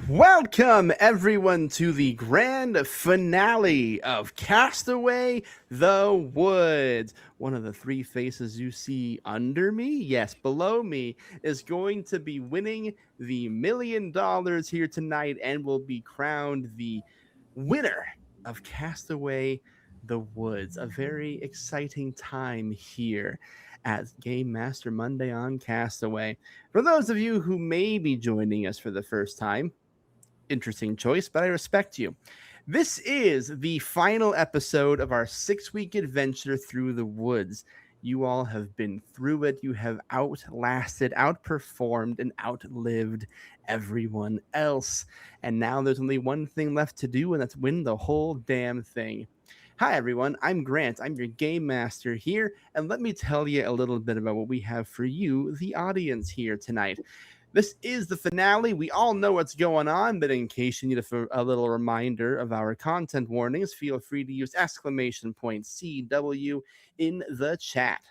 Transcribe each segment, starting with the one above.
Welcome, everyone, to the grand finale of Castaway the Woods. One of the three faces you see under me, yes, below me, is going to be winning the $1,000,000 here tonight and will be crowned the winner of Castaway the Woods. A very exciting time here at Game Master Monday on Castaway. For those of you who may be joining us for the first time, interesting choice, but I respect you. This is the final episode of our 6-week adventure through the woods. You all have been through it. You have outlasted, outperformed, and outlived everyone else. And now there's only one thing left to do, and that's win the whole damn thing. Hi, everyone. I'm Grant. I'm your game master here, and let me tell you a little bit about what we have for you, the audience, here tonight. This is the finale. We all know what's going on, but in case you need a little reminder of our content warnings, feel free to use exclamation point CW in the chat.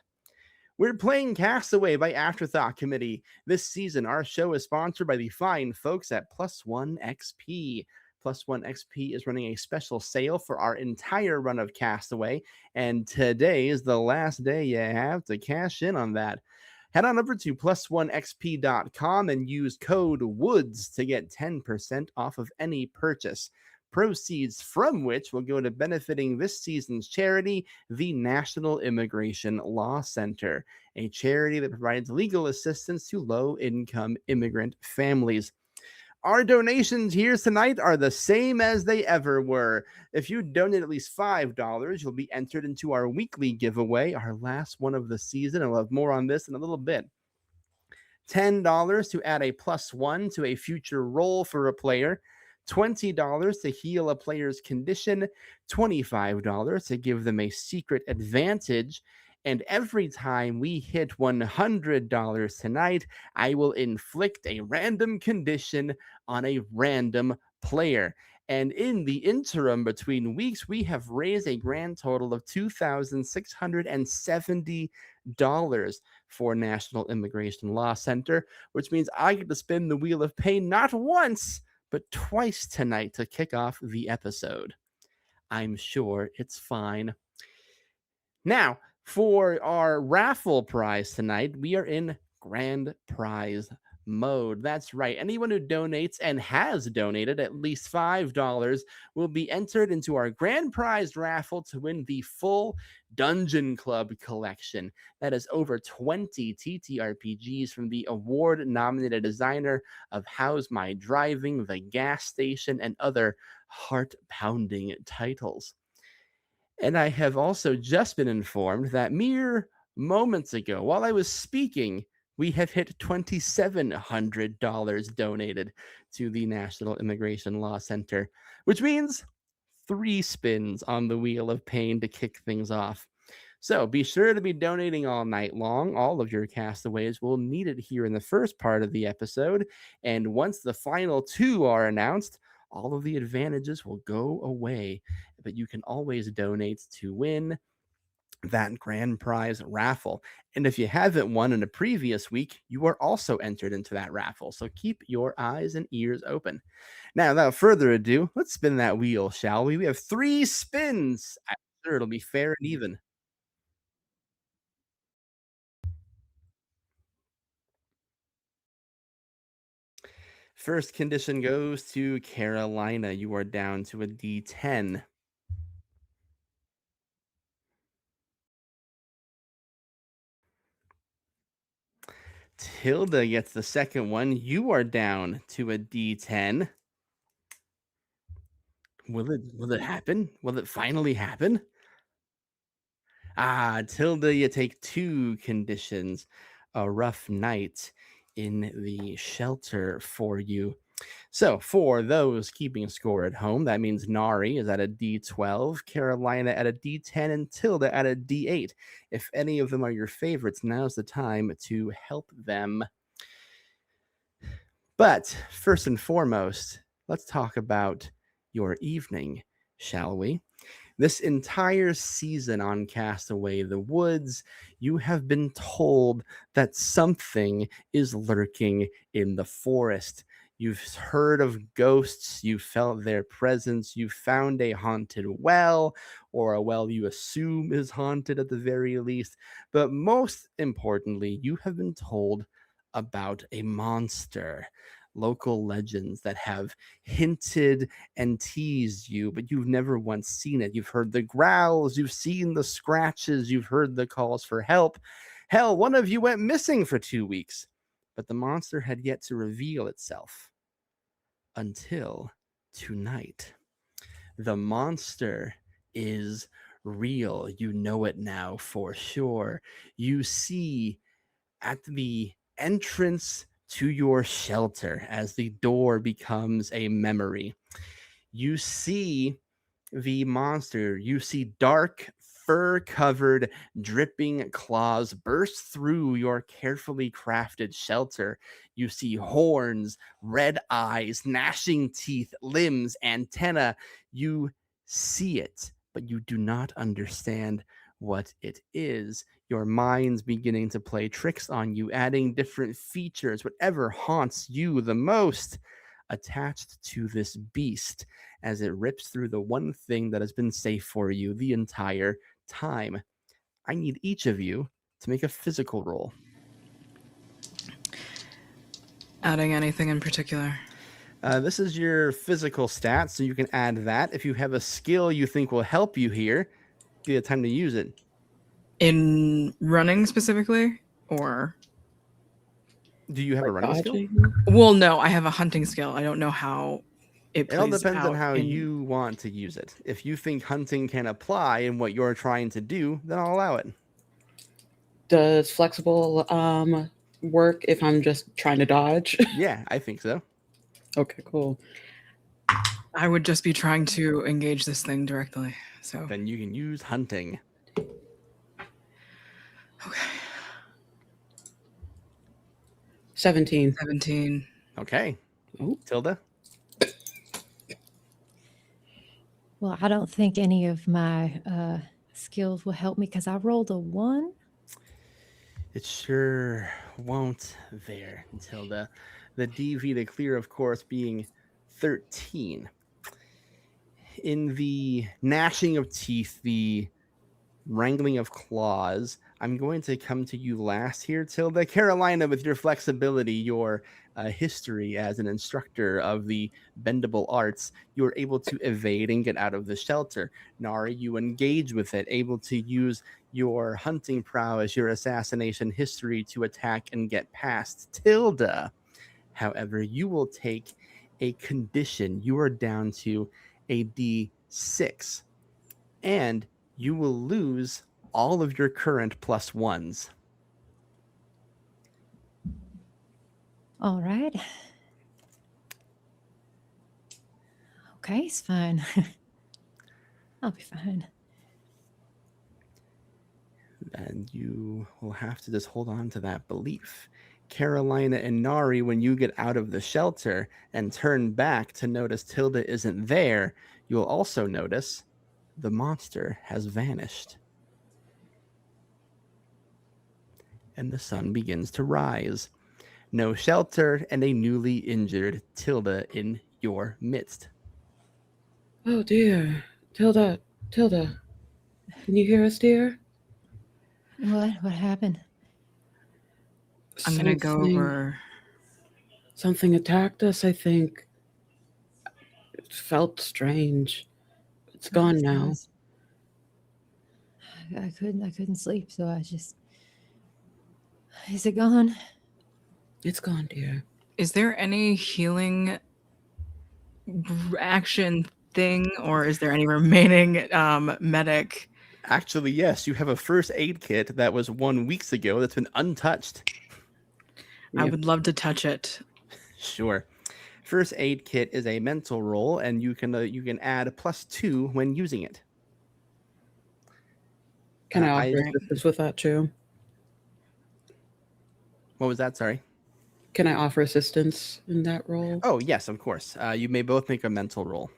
We're playing Castaway by Afterthought Committee. This season, our show is sponsored by the fine folks at Plus One XP. Plus One XP is running a special sale for our entire run of Castaway, and today is the last day you have to cash in on that. Head on over to plus1xp.com and use code WOODS to get 10% off of any purchase. Proceeds from which will go to benefiting this season's charity, the National Immigration Law Center, a charity that provides legal assistance to low-income immigrant families. Our donations here tonight are the same as they ever were. If you donate at least $5, you'll be entered into our weekly giveaway, our last one of the season. I'll have more on this in a little bit. $10 to add a +1 to a future roll for a player. $20 to heal a player's condition. $25 to give them a secret advantage. And every time we hit $100 tonight, I will inflict a random condition on a random player. And in the interim between weeks, we have raised a grand total of $2,670 for National Immigration Law Center, which means I get to spin the Wheel of Pain not once, but twice tonight to kick off the episode. I'm sure it's fine. Now, for our raffle prize tonight, we are in grand prize mode. That's right. Anyone who donates and has donated at least $5 will be entered into our grand prize raffle to win the full Dungeon Club collection. That is over 20 TTRPGs from the award-nominated designer of How's My Driving, The Gas Station, and other heart-pounding titles. And I have also just been informed that mere moments ago, while I was speaking, we have hit $2,700 donated to the National Immigration Law Center, which means 3 spins on the Wheel of Pain to kick things off. So be sure to be donating all night long. All of your castaways will need it here in the first part of the episode. And once the final 2 are announced, all of the advantages will go away. But you can always donate to win that grand prize raffle. And if you haven't won in a previous week, you are also entered into that raffle. So keep your eyes and ears open. Now, without further ado, let's spin that wheel, shall we? We have 3 spins. I'm sure it'll be fair and even. First condition goes to Carolina. You are down to a D10. Tilda gets the second one. You are down to a D10. Will it happen? Will it finally happen? Tilda, you take 2 conditions. A rough night in the shelter for you. So, for those keeping score at home, that means Nari is at a D12, Carolina at a D10, and Tilda at a D8. If any of them are your favorites, now's the time to help them. But first and foremost, let's talk about your evening, shall we? This entire season on Castaway the Woods, you have been told that something is lurking in the forest. You've heard of ghosts, you felt their presence, you found a haunted well, or a well you assume is haunted at the very least. But most importantly, you have been told about a monster. Local legends that have hinted and teased you, but you've never once seen it. You've heard the growls, you've seen the scratches, you've heard the calls for help. Hell, one of you went missing for 2 weeks, but the monster had yet to reveal itself until tonight. The monster is real. You know it now for sure. You see at the entrance to your shelter as the door becomes a memory. You see the monster. You see dark, fur covered, dripping claws burst through your carefully crafted shelter. You see horns, red eyes, gnashing teeth, limbs, antenna. You see it, but you do not understand what it is. Your mind's beginning to play tricks on you, adding different features, whatever haunts you the most, attached to this beast as it rips through the one thing that has been safe for you the entire time. I need each of you to make a physical roll. Adding anything in particular? This is your physical stats, so you can add that. If you have a skill you think will help you here, give you time to use it. In running specifically? Or? Do you have a running skill? Well, no, I have a hunting skill. I don't know how it plays out. It all depends on how you want to use it. If you think hunting can apply in what you're trying to do, then I'll allow it. Does flexible work if I'm just trying to dodge? Yeah, I think so. Okay, cool. I would just be trying to engage this thing directly. So then you can use hunting. Okay. 17. 17. Okay. Oh. Tilda? Well, I don't think any of my skills will help me because I rolled a 1. It sure won't there, Tilda. The DV to clear, of course, being 13. In the gnashing of teeth, the wrangling of claws, I'm going to come to you last here, Tilda. Carolina, with your flexibility, your history as an instructor of the bendable arts, you were able to evade and get out of the shelter. Nari, you engage with it, able to use your hunting prowess, your assassination history to attack and get past. Tilda, however, you will take a condition. You are down to a D6, and you will lose all of your current +1s. All right. Okay, it's fine. I'll be fine. And you will have to just hold on to that belief. Carolina and Nari, when you get out of the shelter and turn back to notice Tilda isn't there, you'll also notice the monster has vanished. And the sun begins to rise. No shelter and a newly injured Tilda in your midst. Oh dear. Tilda. Can you hear us, dear? What happened? I'm going to go over. Something attacked us, I think. It felt strange. It's gone now. I couldn't sleep, so I just... Is it gone? It's gone, dear. Is there any healing action thing, or is there any remaining medic? Actually, yes, you have a first aid kit that was 1 week ago that's been untouched. I would love to touch it. Sure. First aid kit is a mental roll, and you can add a +2 when using it. Can I offer assistance with that too? What was that? Sorry. Can I offer assistance in that role? Oh, yes, of course. You may both make a mental roll.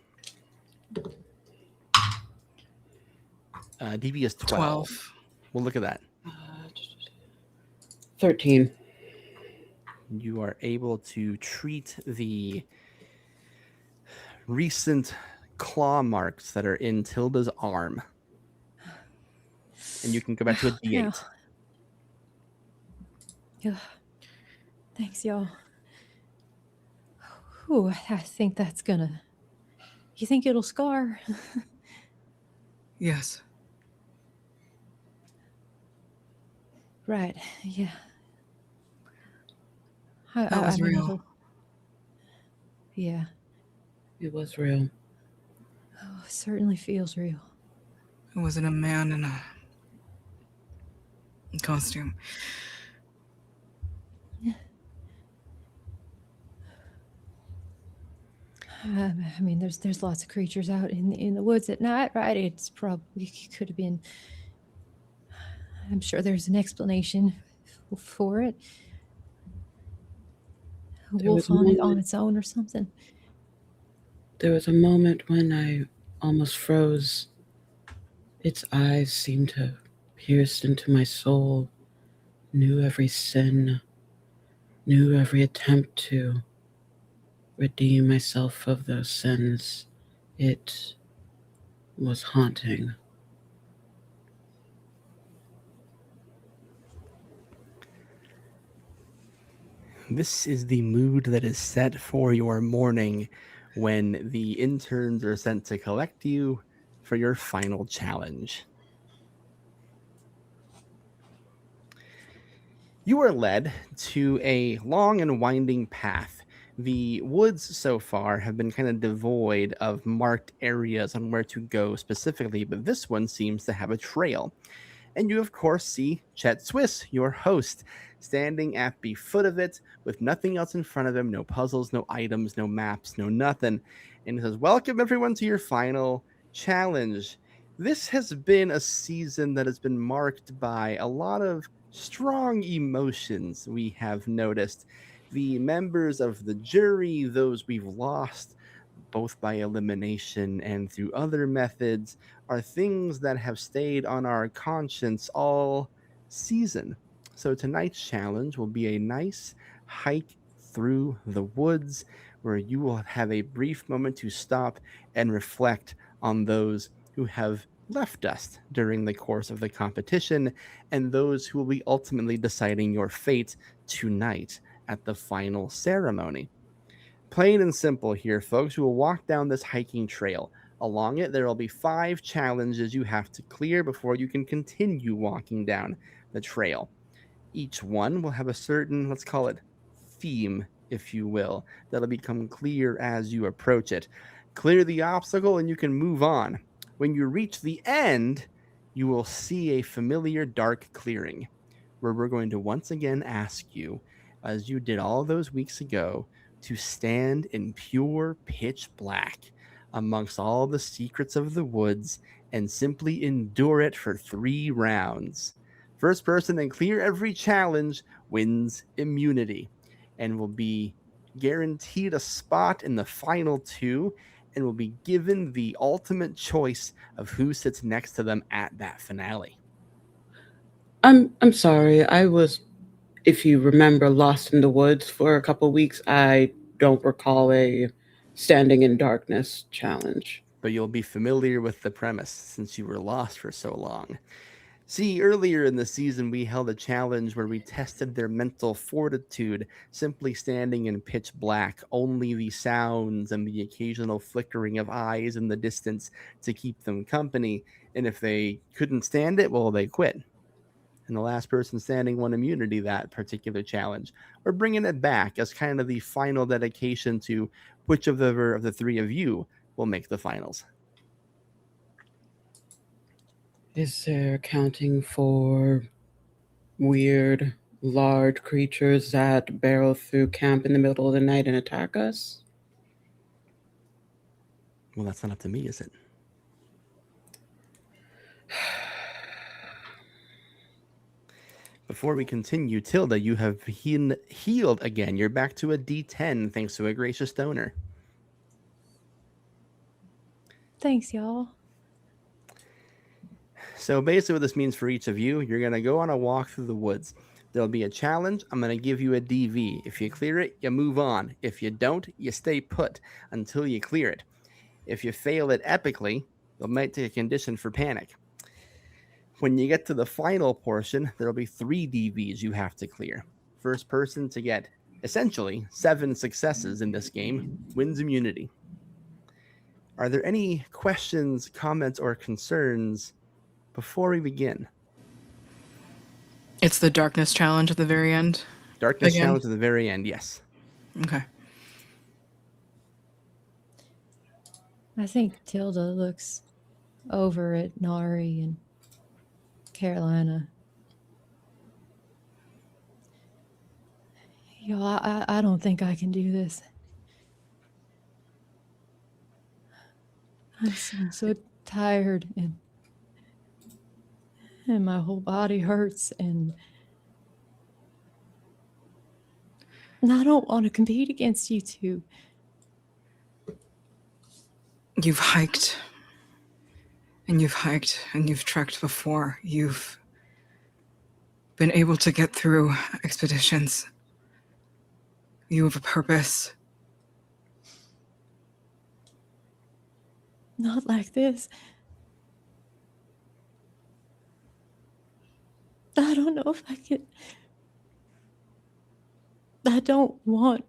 DB is 12. We'll look at that. 13. You are able to treat the recent claw marks that are in Tilda's arm. And you can go back to a D8. Now, yeah. Thanks, y'all. Whew, I think that's gonna. You think it'll scar? Yes. Right. Yeah. That was real. Yeah. It was real. Oh, it certainly feels real. It wasn't a man in a costume. I mean, there's lots of creatures out in the woods at night, right? It's probably could have been. I'm sure there's an explanation for it. A There was wolf a on moment- its own or something. There was a moment when I almost froze. Its eyes seemed to pierce into my soul, knew every sin, knew every attempt to redeem myself of those sins. It was haunting. This is the mood that is set for your morning when the interns are sent to collect you for your final challenge. You are led to a long and winding path. The woods so far have been kind of devoid of marked areas on where to go specifically, but this one seems to have a trail. And you, of course, see Chet Swiss, your host, standing at the foot of it with nothing else in front of him, no puzzles, no items, no maps, no nothing. And he says, "Welcome, everyone, to your final challenge." This has been a season that has been marked by a lot of strong emotions, we have noticed. The members of the jury, those we've lost, both by elimination and through other methods, are things that have stayed on our conscience all season. So tonight's challenge will be a nice hike through the woods where you will have a brief moment to stop and reflect on those who have left us during the course of the competition and those who will be ultimately deciding your fate tonight at the final ceremony. Plain and simple here, folks. We will walk down this hiking trail. Along it, there will be 5 challenges you have to clear before you can continue walking down the trail. Each one will have a certain, let's call it, theme, if you will, that'll become clear as you approach it. Clear the obstacle and you can move on. When you reach the end, you will see a familiar dark clearing where we're going to once again ask you, as you did all those weeks ago, to stand in pure pitch black amongst all the secrets of the woods and simply endure it for 3 rounds. First person to clear every challenge wins immunity and will be guaranteed a spot in the final 2 and will be given the ultimate choice of who sits next to them at that finale. I'm sorry. I was, if you remember, lost in the woods for a couple weeks. I don't recall a standing in darkness challenge. But you'll be familiar with the premise since you were lost for so long. See, earlier in the season, we held a challenge where we tested their mental fortitude, simply standing in pitch black, only the sounds and the occasional flickering of eyes in the distance to keep them company. And if they couldn't stand it, well, they quit. And the last person standing won immunity that particular challenge. We're bringing it back as kind of the final dedication to which of the 3 of you will make the finals. Is there accounting for weird, large creatures that barrel through camp in the middle of the night and attack us? Well, that's not up to me, is it? Before we continue, Tilda, you have healed again. You're back to a D10 thanks to a gracious donor. Thanks, y'all. So basically what this means for each of you, you're going to go on a walk through the woods. There'll be a challenge. I'm going to give you a DV. If you clear it, you move on. If you don't, you stay put until you clear it. If you fail it epically, you might take a condition for panic. When you get to the final portion, there'll be 3 DVs you have to clear. First person to get essentially 7 successes in this game wins immunity. Are there any questions, comments, or concerns before we begin? It's the darkness challenge at the very end. Darkness Again? challenge at the very end, yes. Okay. I think Tilda looks over at Nari and Carolina. Yo, I don't think I can do this. I'm so tired and my whole body hurts and I don't want to compete against you two. You've hiked. And you've hiked and you've trekked before. You've been able to get through expeditions. You have a purpose. Not like this. I don't know if I can. I don't want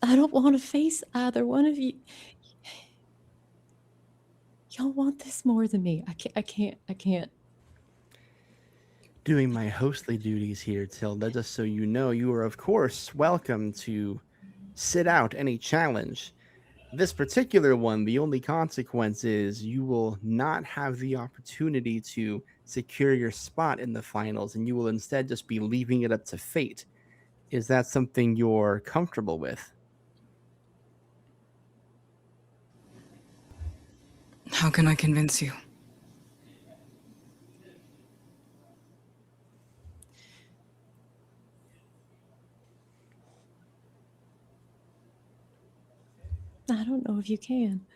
to face either one of you. Y'all want this more than me. I can't. Doing my hostly duties here, Tilda, just so you know, you are, of course, welcome to sit out any challenge. This particular one, the only consequence is you will not have the opportunity to secure your spot in the finals, and you will instead just be leaving it up to fate. Is that something you're comfortable with? How can I convince you? I don't know if you can.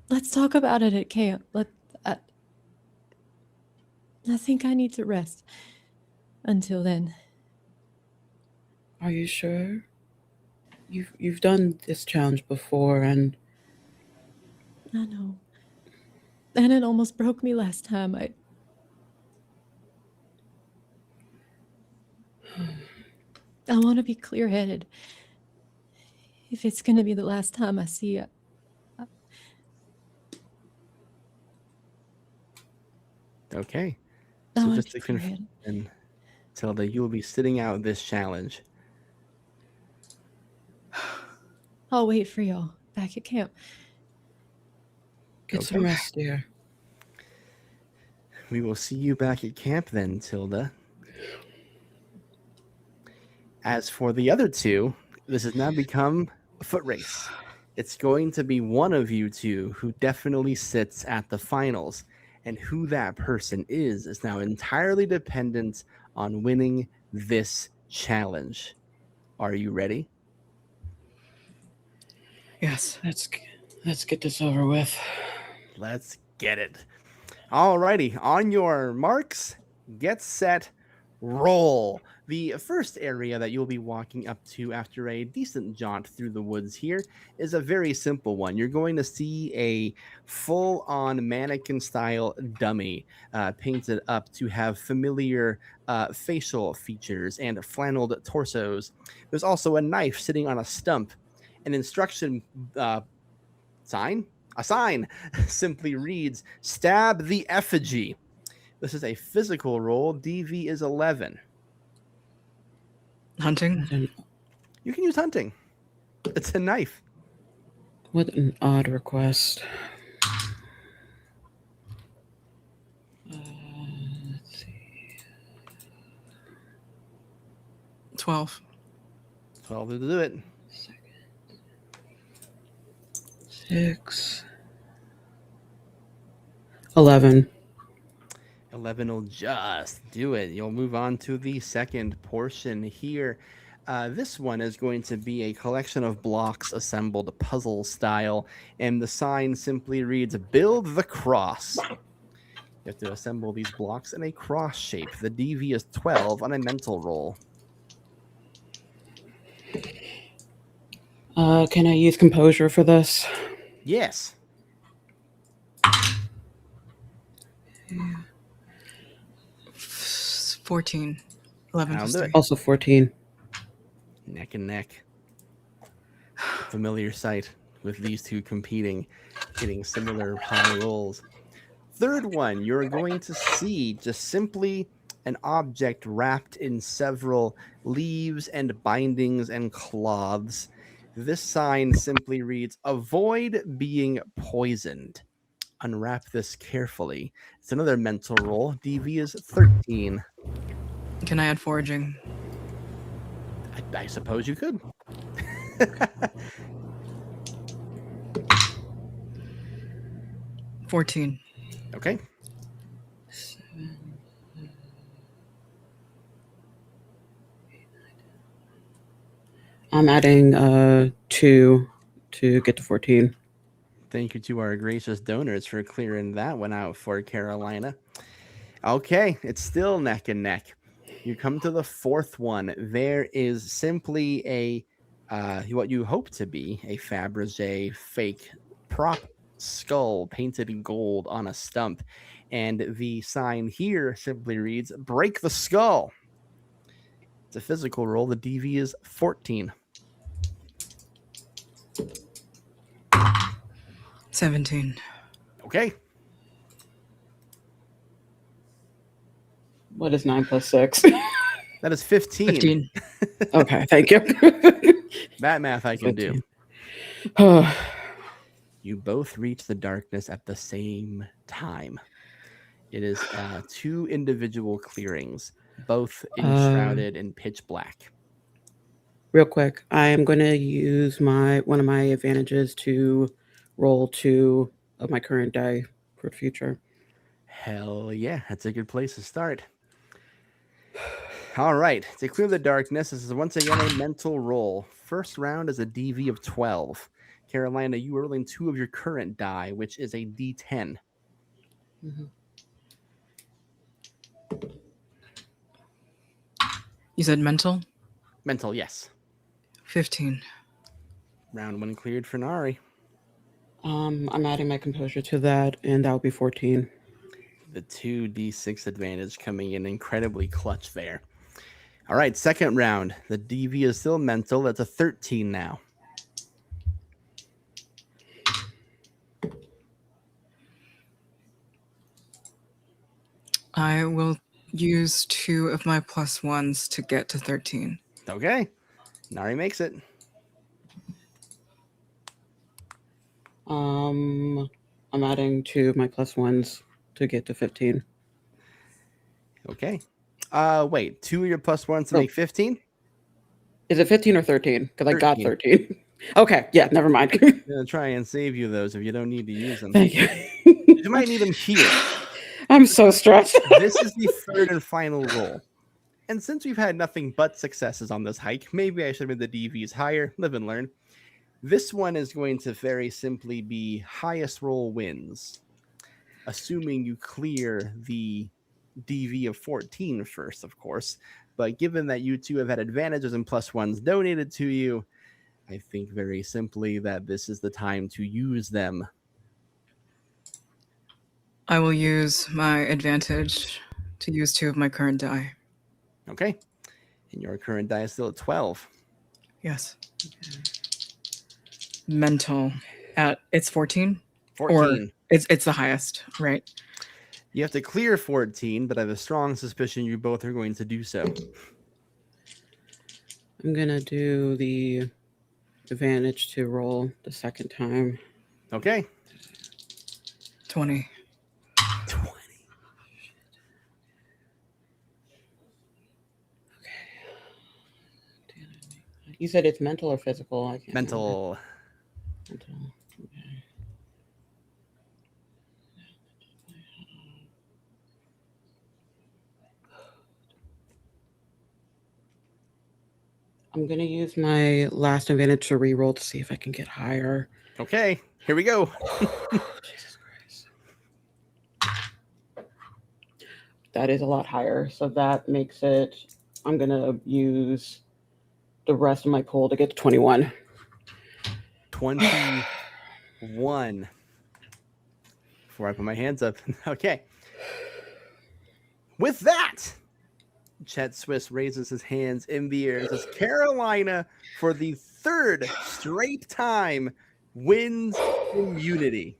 Let's talk about it at camp. I think I need to rest until then. Are you sure? You've done this challenge before, and I know. And it almost broke me last time. I want to be clear-headed. If it's going to be the last time I see you. Okay. I So want just to be to confirm, Tilda, you will be sitting out this challenge. I'll wait for y'all back at camp. get some rest, dear. We will see you back at camp then, Tilda. As for the other two, this has now become a foot race. It's going to be one of you two who definitely sits at the finals. And who that person is now entirely dependent on winning this challenge. Are you ready? Yes. Let's get this over with. Let's get it. Alrighty, on your marks, get set, roll. The first area that you'll be walking up to after a decent jaunt through the woods here is a very simple one. You're going to see a full-on mannequin-style dummy painted up to have familiar facial features and flanneled torsos. There's also a knife sitting on a stump. An instruction sign simply reads, "Stab the effigy." This is a physical roll. DV is 11. Hunting? You can use hunting. It's a knife. What an odd request. Let's see. 12. 12 to do it. 6. 11. 11 will just do it. You'll move on to the second portion here. This one is going to be a collection of blocks assembled puzzle style, and the sign simply reads "Build the cross." You have to assemble these blocks in a cross shape. The DV is 12 on a mental roll. Can I use composure for this? Yes. 14. 11 I'll plus do 3. it. Also 14. Neck and neck. Familiar sight with these two competing, getting similar high rolls. Third one, you're going to see just simply an object wrapped in several leaves and bindings and cloths. This sign simply reads, "Avoid being poisoned." Unwrap this carefully. It's another mental roll. DV is 13. Can I add foraging? I suppose you could. 14. Okay. I'm adding 2 to get to 14. Thank you to our gracious donors for clearing that one out for Carolina. Okay, it's still neck and neck. You come to the fourth one. There is simply a what you hope to be a Fabergé fake prop skull painted in gold on a stump, and the sign here simply reads "Break the skull." It's a physical roll. The DV is 14. 17. Okay. What is 9 plus 6? That is 15. 15. Okay, thank you. That math I can do. 15. You both reach the darkness at the same time. It is 2 individual clearings, both enshrouded in pitch black. Real quick, I am going to use one of my advantages to roll 2 of my current die for the future. Hell yeah, that's a good place to start. All right, to clear the darkness, this is once again a mental roll. First round is a DV of 12. Carolina, you are rolling 2 of your current die, which is a D10. Mhm. You said mental? Mental, yes. 15. Round 1 cleared for Nari. I'm adding my composure to that, and that will be 14. The 2d6 advantage coming in incredibly clutch there. All right, second round. The DV is still mental. That's a 13 now. I will use 2 of my plus 1s to get to 13. Okay. Nari makes it. I'm adding 2 of my plus 1s to get to 15. Okay. Wait, 2 of your plus 1s to Oh. make 15? Is it 15 or 13? Because I got 13. 13. Okay, yeah, never mind. I'm going to try and save you those if you don't need to use them. Thank you. You might need them here. I'm so stressed. This is the third and final roll. And since we've had nothing but successes on this hike, maybe I should have made the DVs higher. Live and learn. This one is going to very simply be highest roll wins, assuming you clear the DV of 14 first, of course. But given that you two have had advantages and plus 1s donated to you, I think very simply that this is the time to use them. I will use my advantage to use 2 of my current die. Okay. And your current die is still at 12. Yes. Mental at it's 14? 14. It's the highest, right? You have to clear 14, but I have a strong suspicion you both are going to do so. I'm going to do the advantage to roll the second time. Okay. 20. 20. You said it's mental or physical? I can't Mental. remember. Mental. Okay. I'm I'm gonna use my last advantage to reroll to see if I can get higher. Okay, here we go. Jesus Christ. That is a lot higher, so that makes it. I'm gonna use the rest of my pool to get to 21. 21. Before I put my hands up. Okay. With that, Chet Swiss raises his hands in the air and says, Carolina, for the third straight time, wins immunity.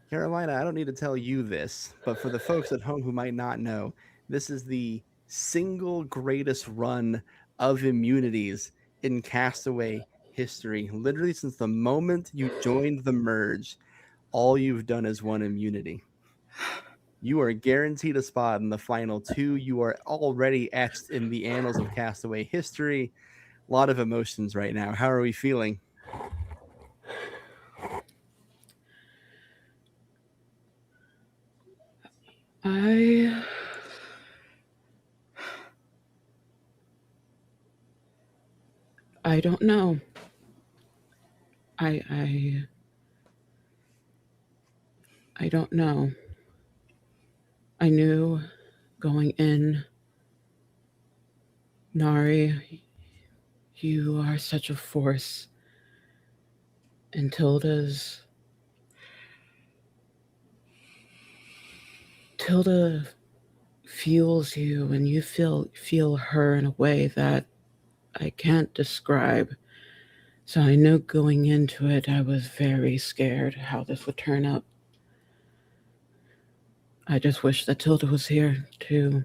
Carolina, I don't need to tell you this, but for the folks at home who might not know, this is the single greatest run of immunities in Castaway history. Literally, since the moment you joined the merge, all you've done is won immunity. You are guaranteed a spot in the final two. You are already etched in the annals of Castaway history. A lot of emotions right now. How are we feeling? I don't know. I don't know. I knew going in, Nari, you are such a force. And Tilda fuels you, and you feel her in a way that I can't describe. So I knew going into it, I was very scared how this would turn up. I just wish that Tilda was here too.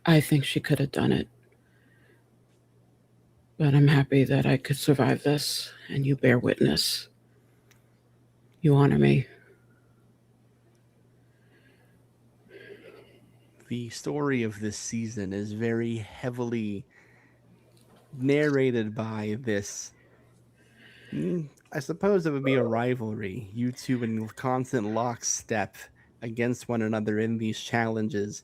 I think she could have done it. But I'm happy that I could survive this, and you bear witness. You honor me. The story of this season is very heavily narrated by this. I suppose it would be a rivalry. You two in constant lockstep against one another in these challenges.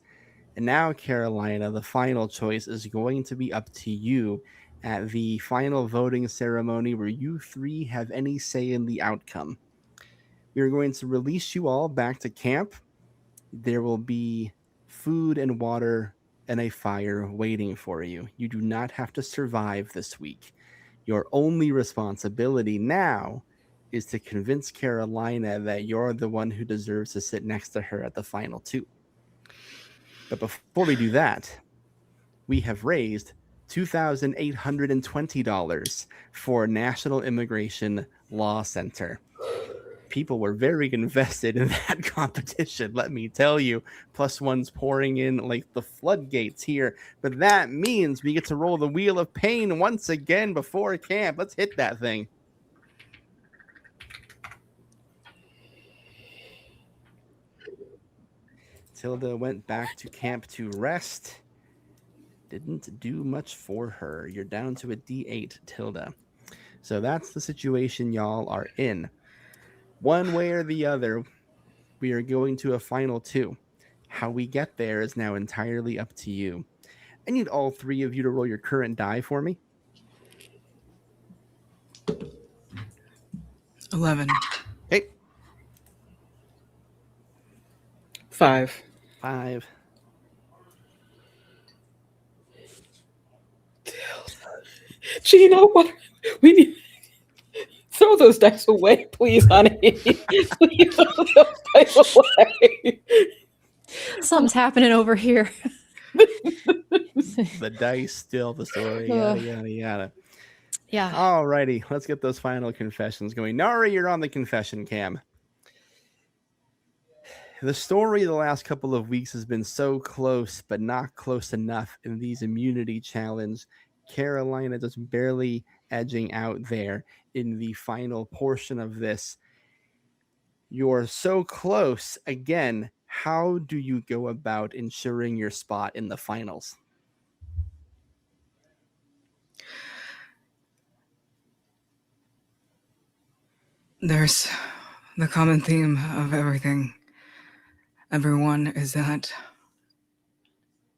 And now, Carolina, the final choice is going to be up to you at the final voting ceremony where you three have any say in the outcome. We are going to release you all back to camp. There will be food and water and a fire waiting for you. You do not have to survive this week. Your only responsibility now is to convince Carolina that you're the one who deserves to sit next to her at the final two. But before we do that, we have raised $2,820 for National Immigration Law Center. People were very invested in that competition, let me tell you. Plus one's pouring in like the floodgates here. But that means we get to roll the Wheel of Pain once again before camp. Let's hit that thing. Tilda went back to camp to rest. Didn't do much for her. You're down to a D8, Tilda. So that's the situation y'all are in. One way or the other, we are going to a final two. How we get there is now entirely up to you. I need all three of you to roll your current die for me. 11. Hey. 5. 5. Gina, what? We need throw those dice away, please, honey. Please throw those dice away. Something's happening over here. The dice, still the story, yada, yada, yada. Yeah. Alrighty, let's get those final confessions going. Nari, you're on the confession cam. The story of the last couple of weeks has been so close, but not close enough in these immunity challenge. Carolina just barely edging out there in the final portion of this. You're so close. Again, how do you go about ensuring your spot in the finals? There's the common theme of everyone is that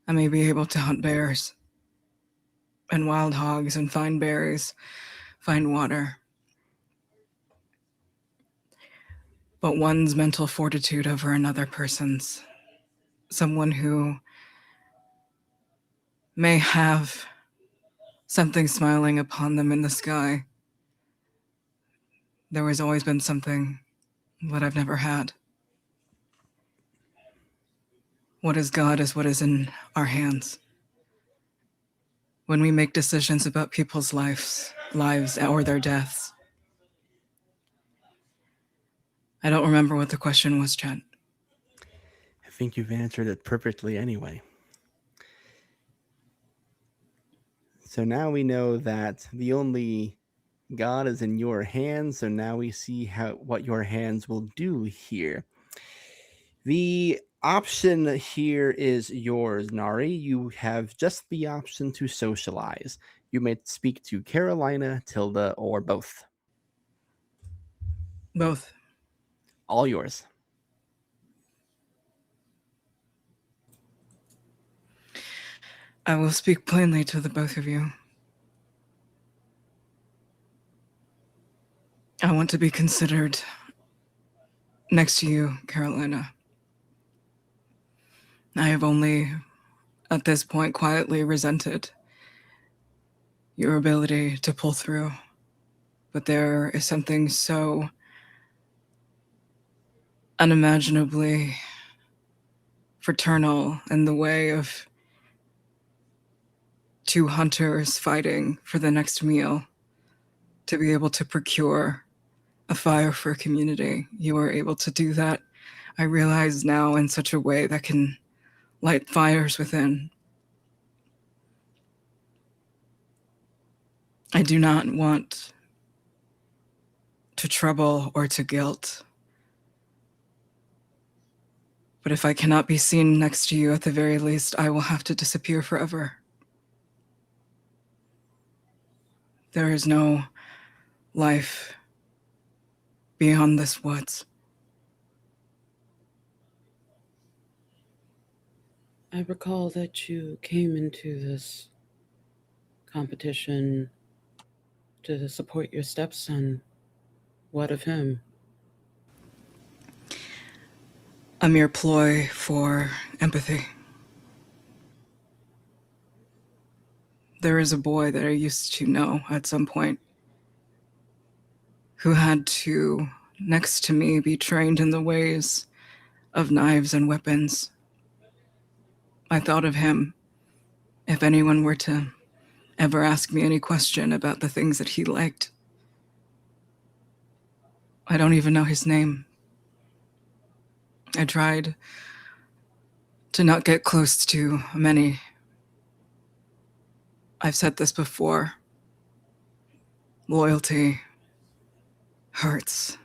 I may be able to hunt bears and wild hogs and find berries, find water. But one's mental fortitude over another person's, someone who may have something smiling upon them in the sky. There has always been something that I've never had. What is God is what is in our hands. When we make decisions about people's lives or their deaths. I don't remember what the question was, Chet. I think you've answered it perfectly anyway. So now we know that the only God is in your hands, so now we see what your hands will do here. The option here is yours, Nari. You have just the option to socialize. You may speak to Carolina, Tilda, or both. Both. All yours. I will speak plainly to the both of you. I want to be considered next to you, Carolina. I have only, at this point, quietly resented your ability to pull through. But there is something so unimaginably fraternal in the way of two hunters fighting for the next meal to be able to procure a fire for a community. You are able to do that, I realize now, in such a way that can light fires within. I do not want to trouble or to guilt. But if I cannot be seen next to you, at the very least, I will have to disappear forever. There is no life beyond this woods. I recall that you came into this competition to support your stepson. What of him? A mere ploy for empathy. There is a boy that I used to know at some point who had to, next to me, be trained in the ways of knives and weapons. I thought of him if anyone were to ever ask me any question about the things that he liked. I don't even know his name. I tried to not get close to many. I've said this before. Loyalty hurts.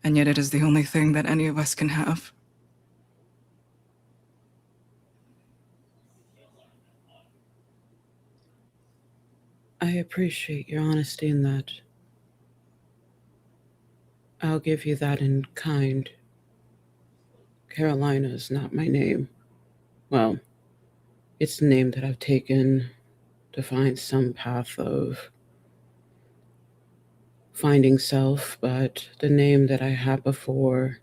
And yet it is the only thing that any of us can have. I appreciate your honesty in that. I'll give you that in kind. Carolina is not my name. Well, it's the name that I've taken to find some path of finding self, but the name that I had before,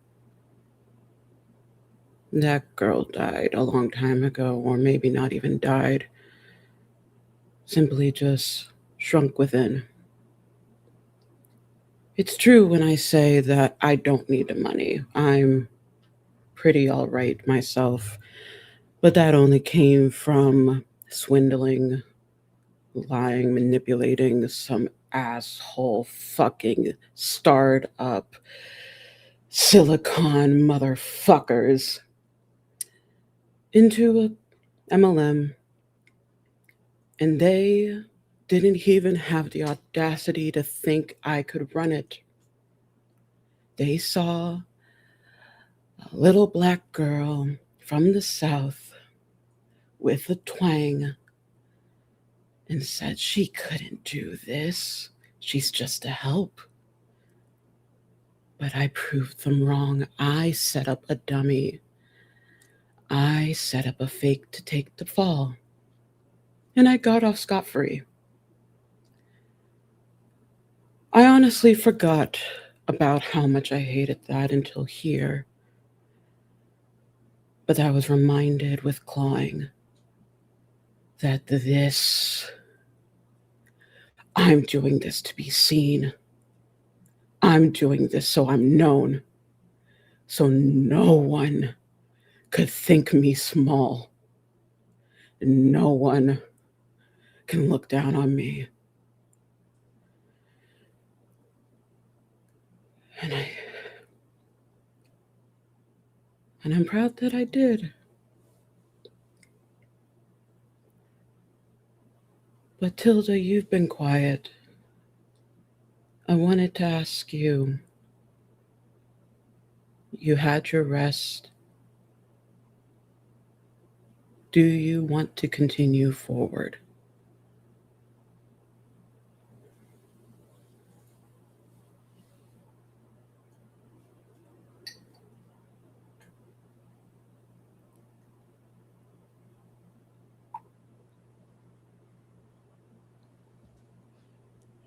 that girl died a long time ago, or maybe not even died, simply just shrunk within. It's true when I say that I don't need the money. I'm pretty all right myself, but that only came from swindling, lying, manipulating some asshole fucking startup silicon motherfuckers into a MLM, and they didn't even have the audacity to think I could run it. They saw a little black girl from the South with a twang and said she couldn't do this. She's just a help. But I proved them wrong. I set up a dummy. I set up a fake to take the fall, and I got off scot-free. I honestly forgot about how much I hated that until here. But I was reminded with clawing that I'm doing this to be seen. I'm doing this so I'm known. So no one could think me small. No one can look down on me. And I'm proud that I did. But Tilda, you've been quiet. I wanted to ask you. You had your rest. Do you want to continue forward?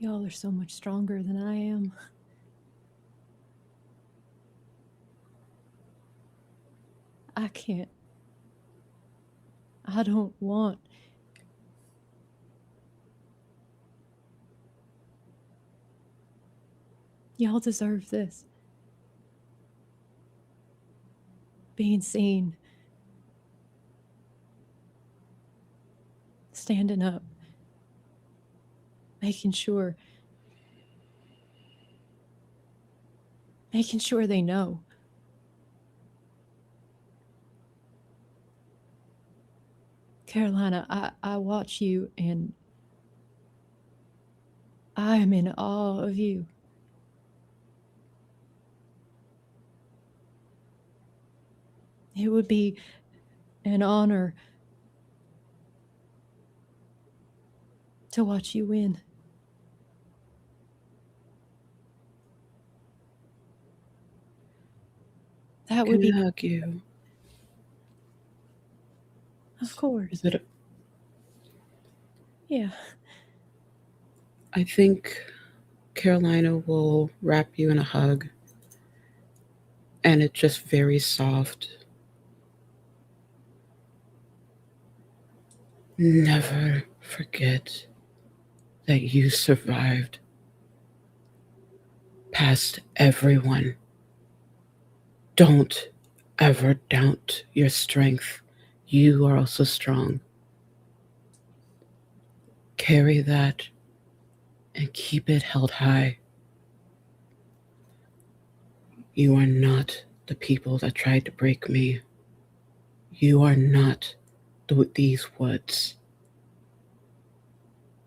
Y'all are so much stronger than I am. I can't. I don't want. Y'all deserve this. Being seen. Standing up. Making sure they know. Carolina, I watch you and I am in awe of you. It would be an honor to watch you win. That would be. Can I hug you? Of course. Is it? Yeah. I think Carolina will wrap you in a hug, and it's just very soft. Never forget that you survived past everyone. Don't ever doubt your strength. You are also strong. Carry that and keep it held high. You are not the people that tried to break me. You are not these woods.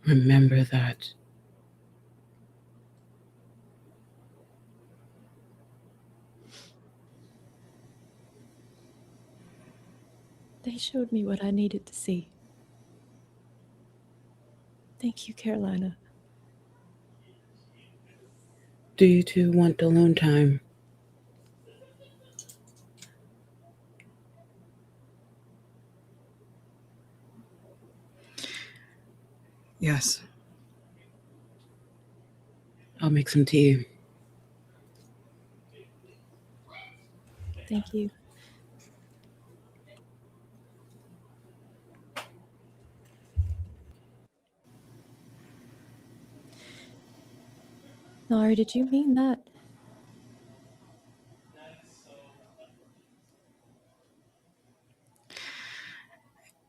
Remember that. They showed me what I needed to see. Thank you, Carolina. Do you two want alone time? Yes. I'll make some tea. Thank you. Nari, did you mean that?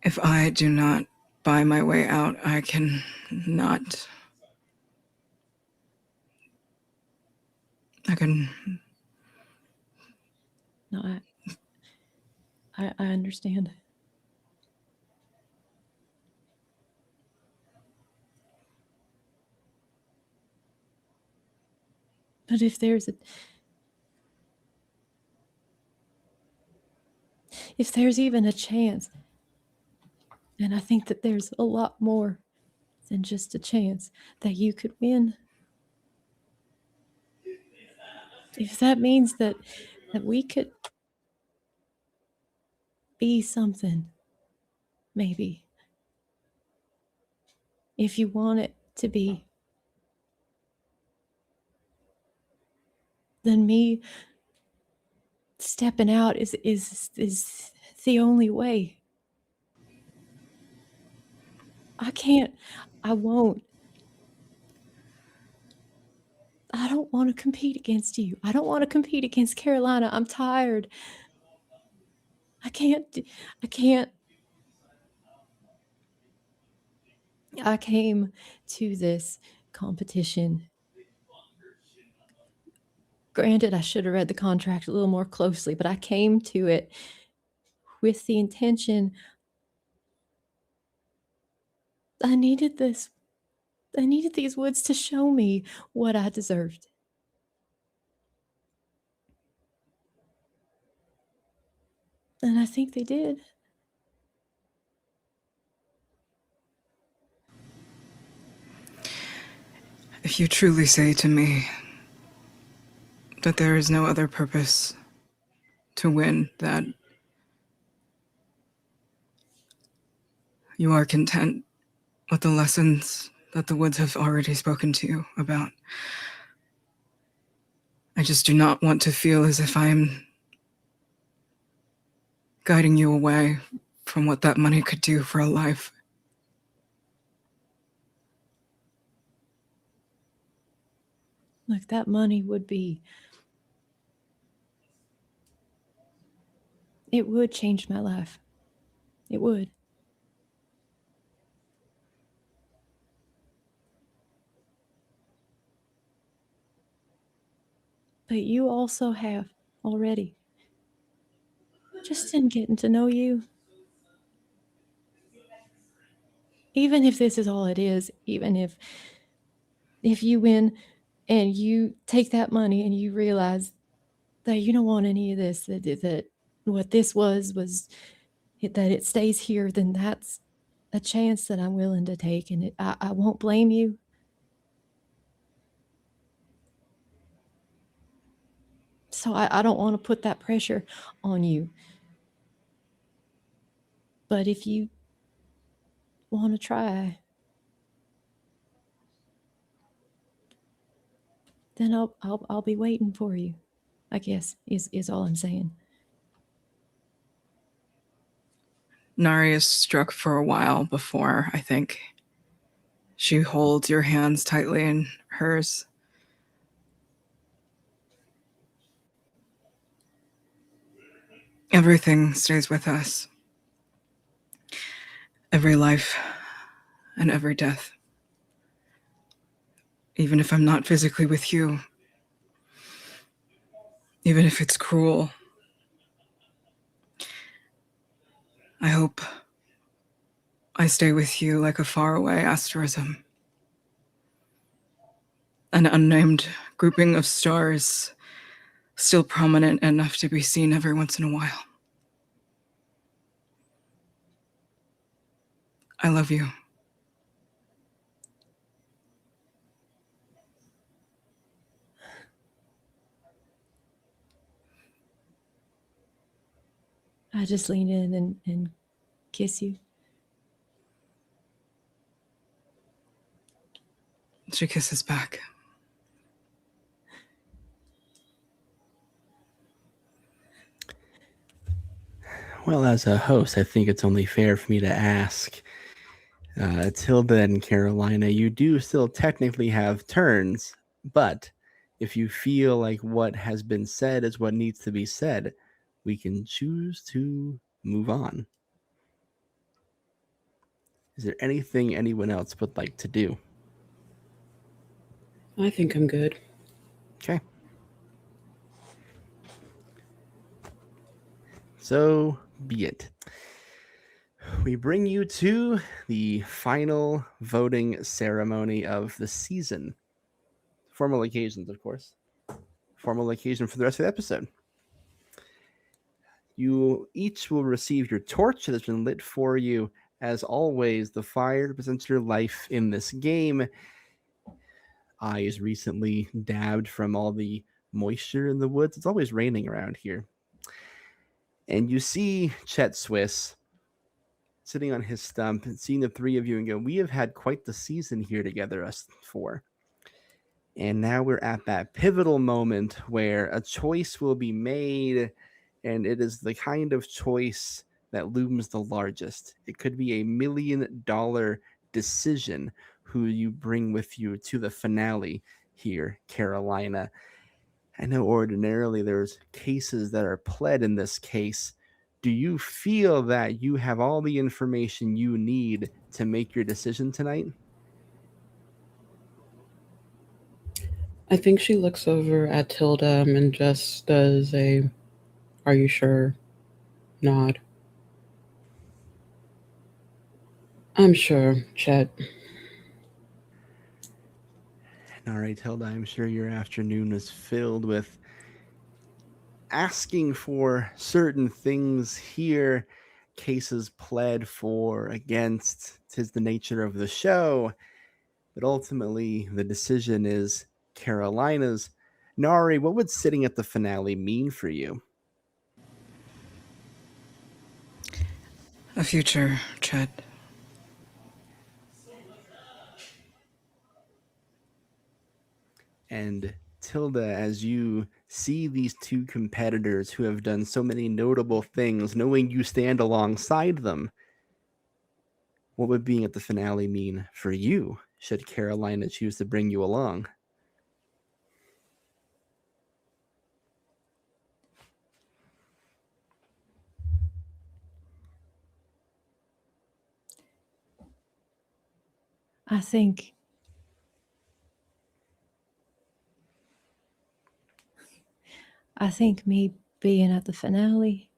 If I do not buy my way out, I can not. I can. No, I understand. But if there's even a chance, and I think that there's a lot more than just a chance that you could win. If that means that we could be something. Maybe. If you want it to be. Then me stepping out is the only way. I can't. I won't. I don't want to compete against you. I don't want to compete against Carolina. I'm tired. I can't. I can't. I came to this competition. Granted, I should have read the contract a little more closely, but I came to it with the intention. I needed this. I needed these woods to show me what I deserved. And I think they did. If you truly say to me that there is no other purpose to win, that you are content with the lessons that the woods have already spoken to you about, I just do not want to feel as if I'm guiding you away from what that money could do for a life. Look, that money would be. It would change my life. It would. But you also have already. Just in getting to know you. Even if this is all it is, even if you win and you take that money and you realize that you don't want any of this, that what this was that it stays here, then that's a chance that I'm willing to take, and I won't blame you. So I don't want to put that pressure on you. But if you want to try, then I'll be waiting for you, I guess, is all I'm saying. Nari is struck for a while before, I think. She holds your hands tightly in hers. Everything stays with us. Every life and every death. Even if I'm not physically with you. Even if it's cruel. I hope I stay with you like a faraway asterism. An unnamed grouping of stars, still prominent enough to be seen every once in a while. I love you. I just lean in and kiss you. She kisses back. Well, as a host, I think it's only fair for me to ask. Till then, Carolina, you do still technically have turns, but if you feel like what has been said is what needs to be said, we can choose to move on. Is there anything anyone else would like to do? I think I'm good. Okay. So be it. We bring you to the final voting ceremony of the season. Formal occasions, of course. Formal occasion for the rest of the episode. You each will receive your torch that has been lit for you. As always, the fire represents your life in this game. Eyes recently dabbed from all the moisture in the woods. It's always raining around here. And you see Chet Swiss sitting on his stump and seeing the three of you and go, we have had quite the season here together, us four. And now we're at that pivotal moment where a choice will be made, and it is the kind of choice that looms the largest. It could be $1 million decision who you bring with you to the finale here, Carolina. I know ordinarily there's cases that are pled in this case. Do you feel that you have all the information you need to make your decision tonight? I think she looks over at Tilda and just does a, "Are you sure?" nod. "I'm sure, Chet." All right, Hilda, I'm sure your afternoon was filled with asking for certain things here, cases pled for, against. 'Tis the nature of the show. But ultimately, the decision is Carolina's. Nari, what would sitting at the finale mean for you? A future, Chet. And Tilda, as you see these two competitors who have done so many notable things, knowing you stand alongside them, what would being at the finale mean for you, should Carolina choose to bring you along? I think me being at the finale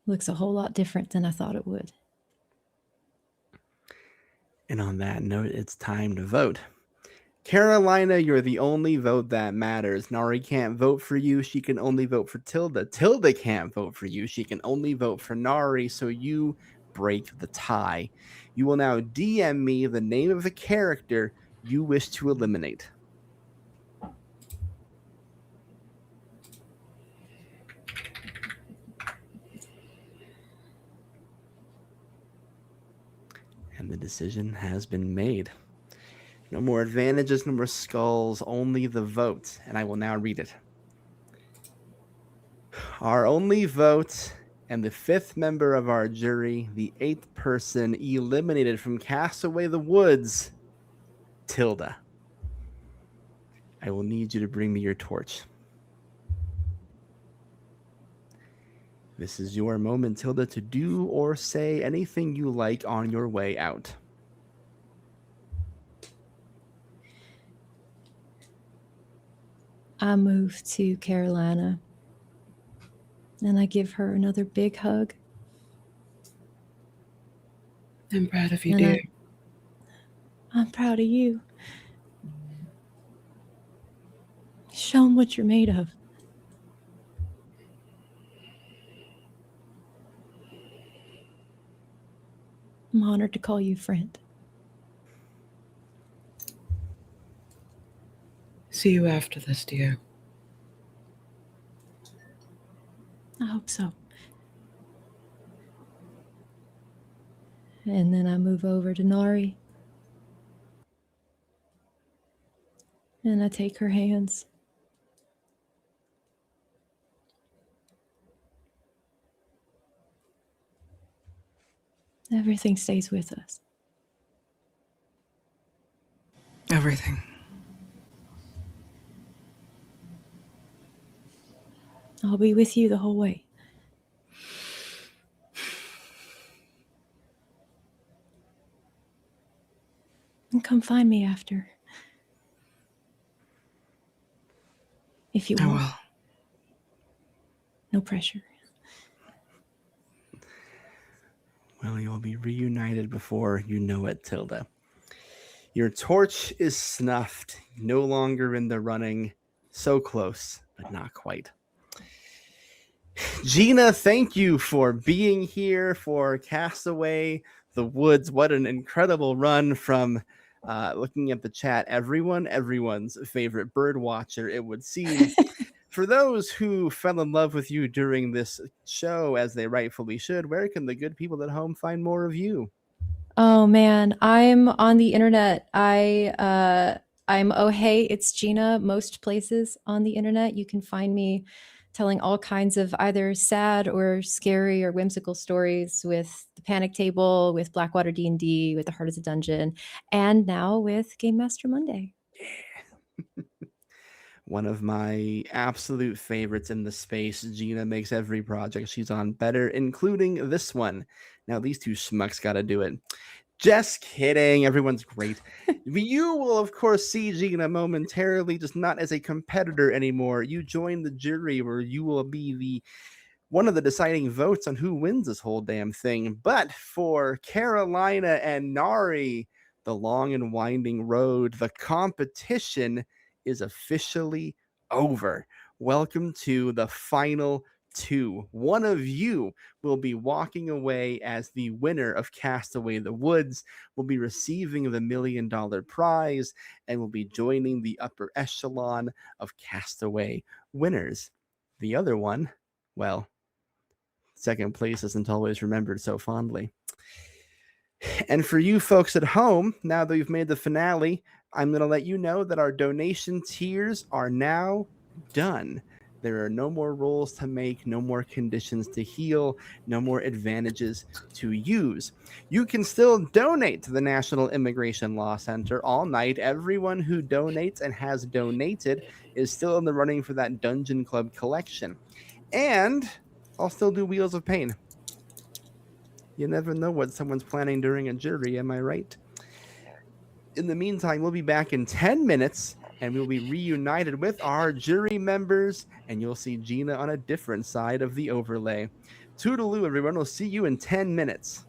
looks a whole lot different than I thought it would. And on that note, it's time to vote. Carolina, you're the only vote that matters. Nari can't vote for you. She can only vote for Tilda. Tilda can't vote for you. She can only vote for Nari, so you break the tie. You will now DM me the name of the character you wish to eliminate. And the decision has been made. No more advantages, no more skulls, only the vote. And I will now read it. Our only vote and the fifth member of our jury, the eighth person eliminated from Castaway the Woods, Tilda. I will need you to bring me your torch. This is your moment, Tilda, to do or say anything you like on your way out. I move to Carolina and I give her another big hug. "I'm proud of you, And dear." I'm proud of you. Show 'em what you're made of. I'm honored to call you friend. "See you after this, dear." I hope so. And then I move over to Nari. And I take her hands. Everything stays with us. Everything. I'll be with you the whole way. And come find me after. If you I want. will. No pressure. Well, you'll be reunited before you know it, Tilda. Your torch is snuffed, no longer in the running. So close, but not quite. Gina, thank you for being here for Castaway the Woods. What an incredible run from looking at the chat. Everyone's favorite bird watcher, it would seem. For those who fell in love with you during this show, as they rightfully should, where can the good people at home find more of you? Oh man, I'm on the internet. I'm oh hey, it's Gina. Most places on the internet, you can find me telling all kinds of either sad or scary or whimsical stories with the Panic Table, with Blackwater D&D, with the Heart is a Dungeon, and now with Game Master Monday. One of my absolute favorites in the space. Gina makes every project she's on better, including this one. Now, these two schmucks got to do it. Just kidding. Everyone's great. You will, of course, see Gina momentarily, just not as a competitor anymore. You join the jury where you will be the one of the deciding votes on who wins this whole damn thing. But for Carolina and Nari, the long and winding road, the competition is officially over. Welcome to the final two. One of you will be walking away as the winner of Castaway the Woods, will be receiving the $1 million prize, and will be joining the upper echelon of Castaway winners. The other one, well, second place isn't always remembered so fondly. And for you folks at home, now that we've made the finale, I'm going to let you know that our donation tiers are now done. There are no more rules to make, no more conditions to heal, no more advantages to use. You can still donate to the National Immigration Law Center all night. Everyone who donates and has donated is still in the running for that Dungeon Club collection. And I'll still do Wheels of Pain. You never know what someone's planning during a jury, am I right? In the meantime, we'll be back in 10 minutes, and we'll be reunited with our jury members, and you'll see Gina on a different side of the overlay. Toodaloo, everyone. We'll see you in 10 minutes.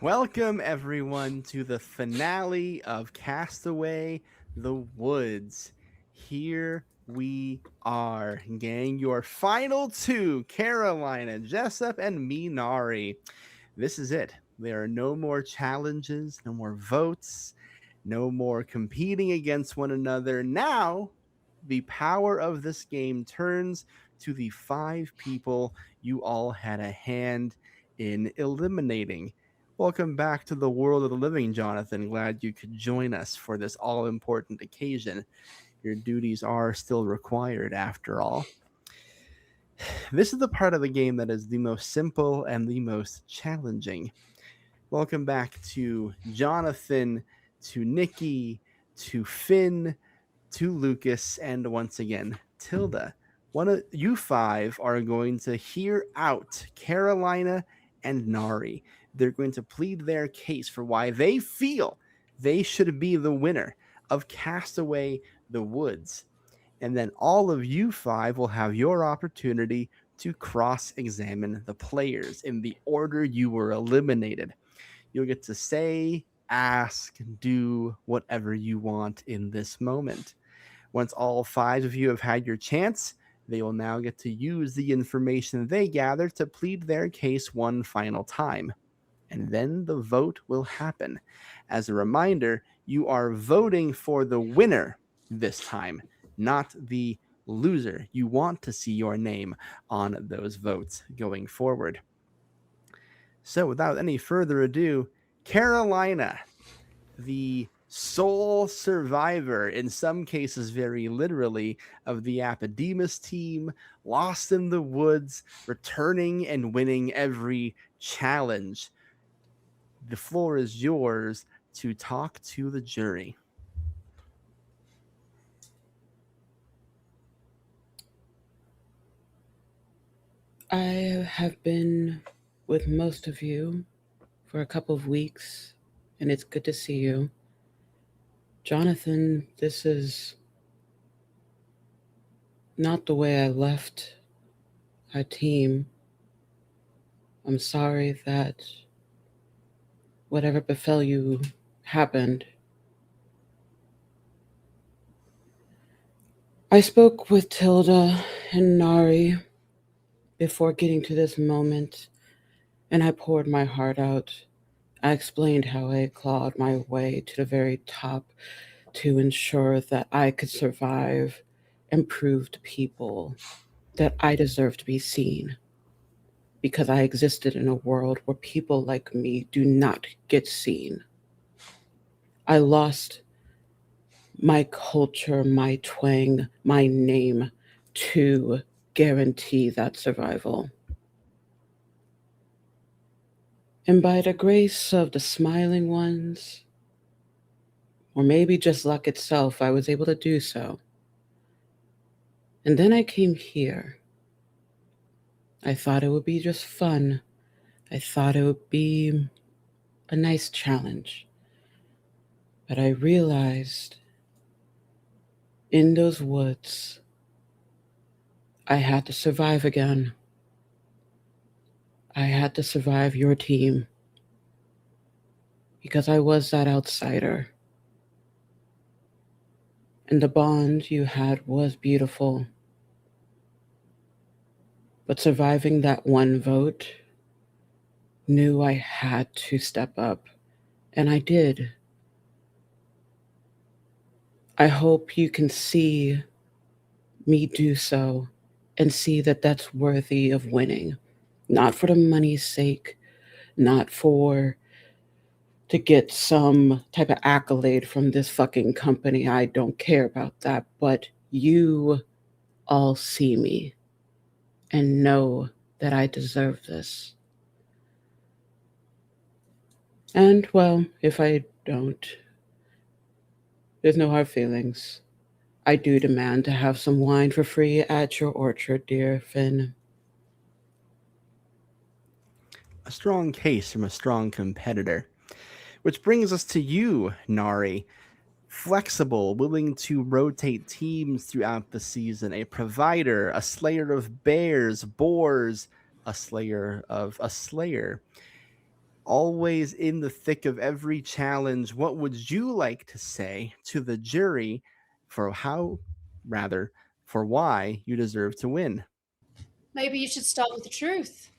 Welcome, everyone, to the finale of Castaway the Woods. Here we are, gang. Your final two, Carolina, Jessup, and Minari. This is it. There are no more challenges, no more votes, no more competing against one another. Now, the power of this game turns to the 5 people you all had a hand in eliminating. Welcome back to the world of the living, Jonathan. Glad you could join us for this all important occasion. Your duties are still required, after all. This is the part of the game that is the most simple and the most challenging. Welcome back to Jonathan, to Nikki, to Finn, to Lucas, and once again, Tilda. One of you 5 are going to hear out Carolina and Nari. They're going to plead their case for why they feel they should be the winner of Castaway the Woods. And then all of you 5 will have your opportunity to cross-examine the players in the order you were eliminated. You'll get to say, ask, do whatever you want in this moment. Once all 5 of you have had your chance, they will now get to use the information they gather to plead their case one final time. And then the vote will happen. As a reminder, you are voting for the winner this time, not the loser. You want to see your name on those votes going forward. So without any further ado, Carolina, the sole survivor, in some cases very literally, of the Apodemus team, lost in the woods, returning and winning every challenge. The floor is yours to talk to the jury. I have been with most of you for a couple of weeks, and it's good to see you. Jonathan, this is not the way I left our team. I'm sorry that whatever befell you happened. I spoke with Tilda and Nari before getting to this moment, and I poured my heart out. I explained how I clawed my way to the very top to ensure that I could survive and prove to people that I deserve to be seen, because I existed in a world where people like me do not get seen. I lost my culture, my twang, my name to guarantee that survival. And by the grace of the smiling ones, or maybe just luck itself, I was able to do so. And then I came here. I thought it would be just fun. I thought it would be a nice challenge. But I realized in those woods, I had to survive again. I had to survive your team, because I was that outsider. And the bond you had was beautiful. But surviving that one vote, knew I had to step up. And I did. I hope you can see me do so and see that that's worthy of winning. Not for the money's sake, not for to get some type of accolade from this fucking company. I don't care about that. But you all see me and know that I deserve this. And, well, if I don't, there's no hard feelings. I do demand to have some wine for free at your orchard, dear Finn. A strong case from a strong competitor. Which brings us to you, Nari. Flexible, willing to rotate teams throughout the season, a provider, a slayer of bears, boars, a slayer of a slayer. always in the thick of every challenge, what would you like to say to the jury for for why you deserve to win? Maybe you should start with the truth.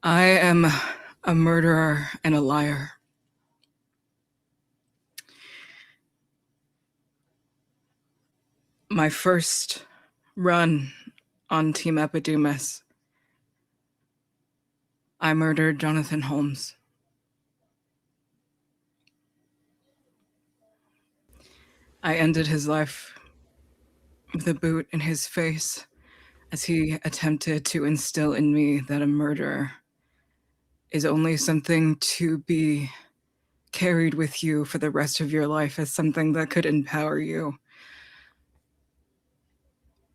I am a murderer and a liar. My first run on Team Epidemus, I murdered Jonathan Holmes. I ended his life with a boot in his face as he attempted to instill in me that a murder is only something to be carried with you for the rest of your life as something that could empower you.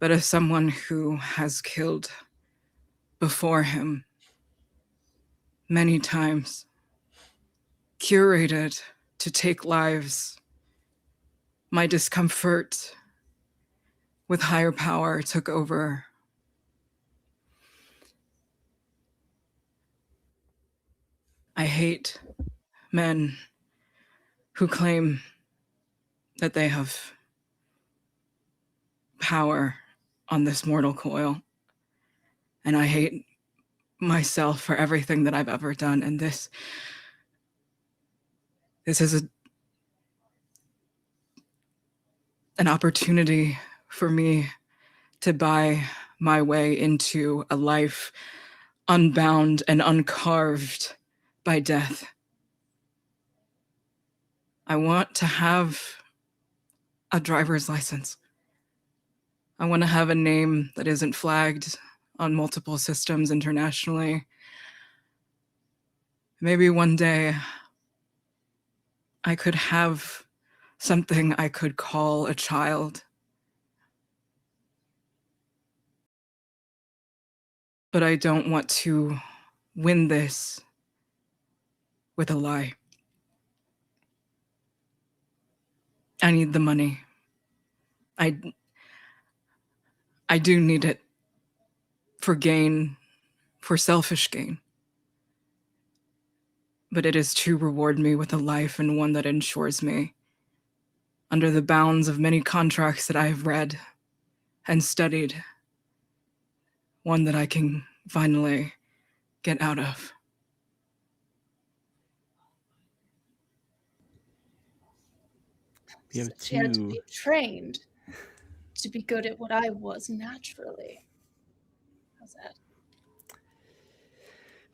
But as someone who has killed before him many times, curated to take lives, my discomfort with higher power took over. I hate men who claim that they have power on this mortal coil. And I hate myself for everything that I've ever done. And this is an opportunity for me to buy my way into a life unbound and uncarved by death. I want to have a driver's license. I want to have a name that isn't flagged on multiple systems internationally. Maybe one day I could have something I could call a child. But I don't want to win this with a lie. I need the money. I do need it for gain, for selfish gain. But it is to reward me with a life, and one that ensures me, under the bounds of many contracts that I have read and studied, one that I can finally get out of. We have Since you had to two. be trained to be good at what I was naturally. How's that?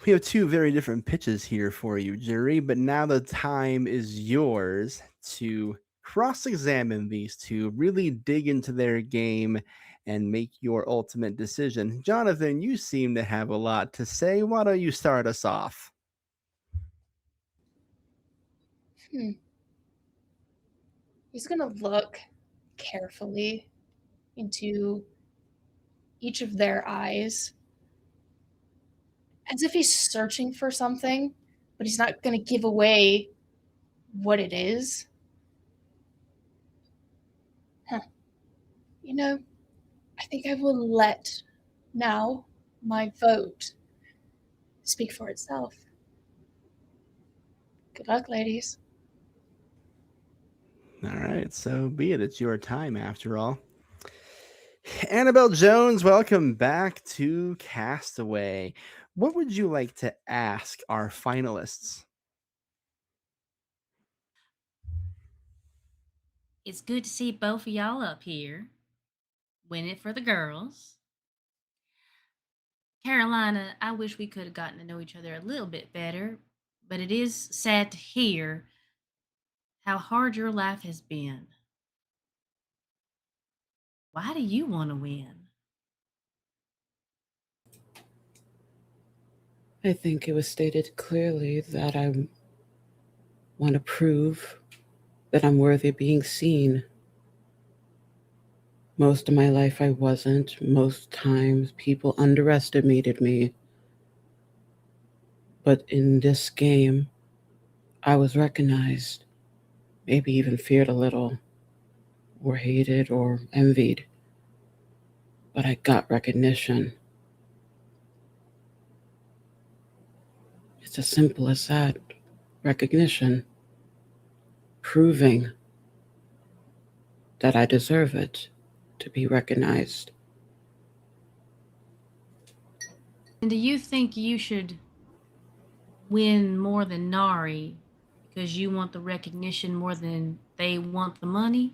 We have two very different pitches here for you, jury, but now the time is yours to cross-examine these two, really dig into their game, and make your ultimate decision. Jonathan, you seem to have a lot to say. Why don't you start us off? He's going to look carefully into each of their eyes as if he's searching for something, but he's not going to give away what it is. You know, I think I will let now my vote speak for itself. Good luck, ladies. All right, so be it. It's your time after all. Annabelle Jones, welcome back to Castaway. What would you like to ask our finalists? It's good to see both of y'all up here. Winning for the girls. Carolina, I wish we could have gotten to know each other a little bit better, but it is sad to hear how hard your life has been. Why do you want to win? I think it was stated clearly that I want to prove that I'm worthy of being seen. Most of my life I wasn't. Most times people underestimated me. But in this game, I was recognized, maybe even feared a little, or hated or envied. but I got recognition. It's as simple as that. Recognition. Proving that I deserve it to be recognized. And do you think you should win more than Nari because you want the recognition more than they want the money?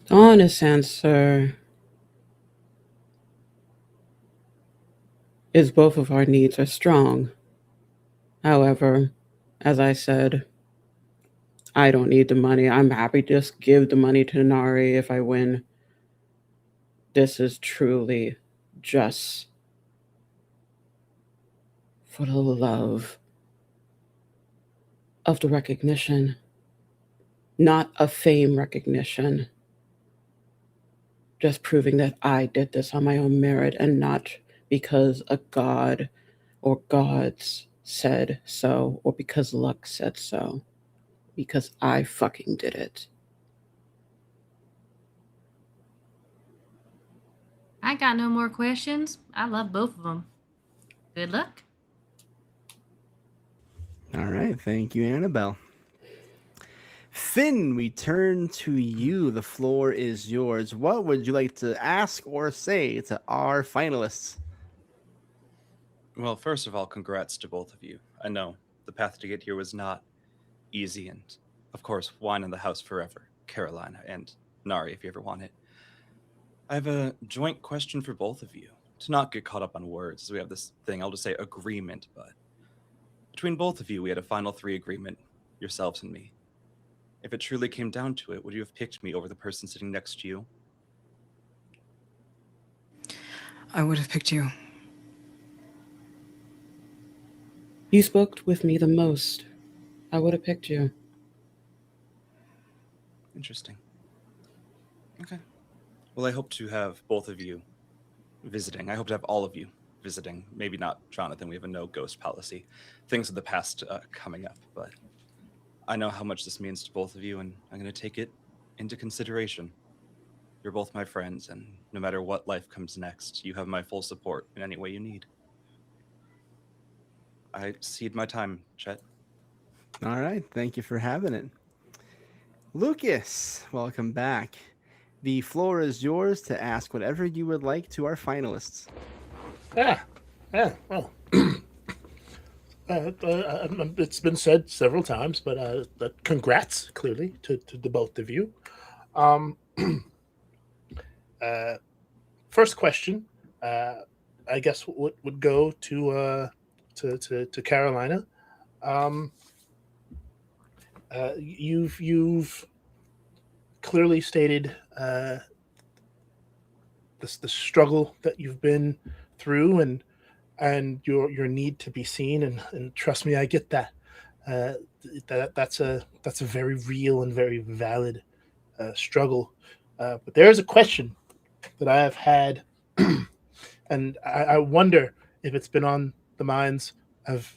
The honest answer is both of our needs are strong. However, as I said, I don't need the money. I'm happy to just give the money to Nari if I win. This is truly just for the love of the recognition, not a fame recognition. Just proving that I did this on my own merit and not because a god or gods said so or because luck said so. Because I fucking did it. I got no more questions. I love both of them. Good luck. All right, thank you, Annabelle. Finn, we turn to you. The floor is yours. What would you like to ask or say to our finalists? Well, first of all, congrats to both of you. I know the path to get here was not easy, and of course, wine in the house forever, Carolina and Nari, if you ever want it. I have a joint question for both of you. To not get caught up on words, as we have this thing, I'll just say agreement, but between both of you, we had a final 3 agreement, yourselves and me. If it truly came down to it, would you have picked me over the person sitting next to you? I would have picked you. You spoke with me the most. I would have picked you. Interesting. Okay. Well, I hope to have both of you visiting. I hope to have all of you visiting. Maybe not Jonathan. We have a no ghost policy. Things of the past coming up, but I know how much this means to both of you, and I'm going to take it into consideration. You're both my friends, and no matter what life comes next, you have my full support in any way you need. I cede my time, Chet. All right, thank you for having it. Lucas, welcome back. The floor is yours to ask whatever you would like to our finalists. Well, it's been said several times, but congrats, clearly, to the both of you. First question, I guess, would go to Carolina. You've clearly stated the struggle that you've been through and your need to be seen, and trust me, I get that. That's a very real and very valid struggle. But there is a question that I have had, and I wonder if it's been on the minds of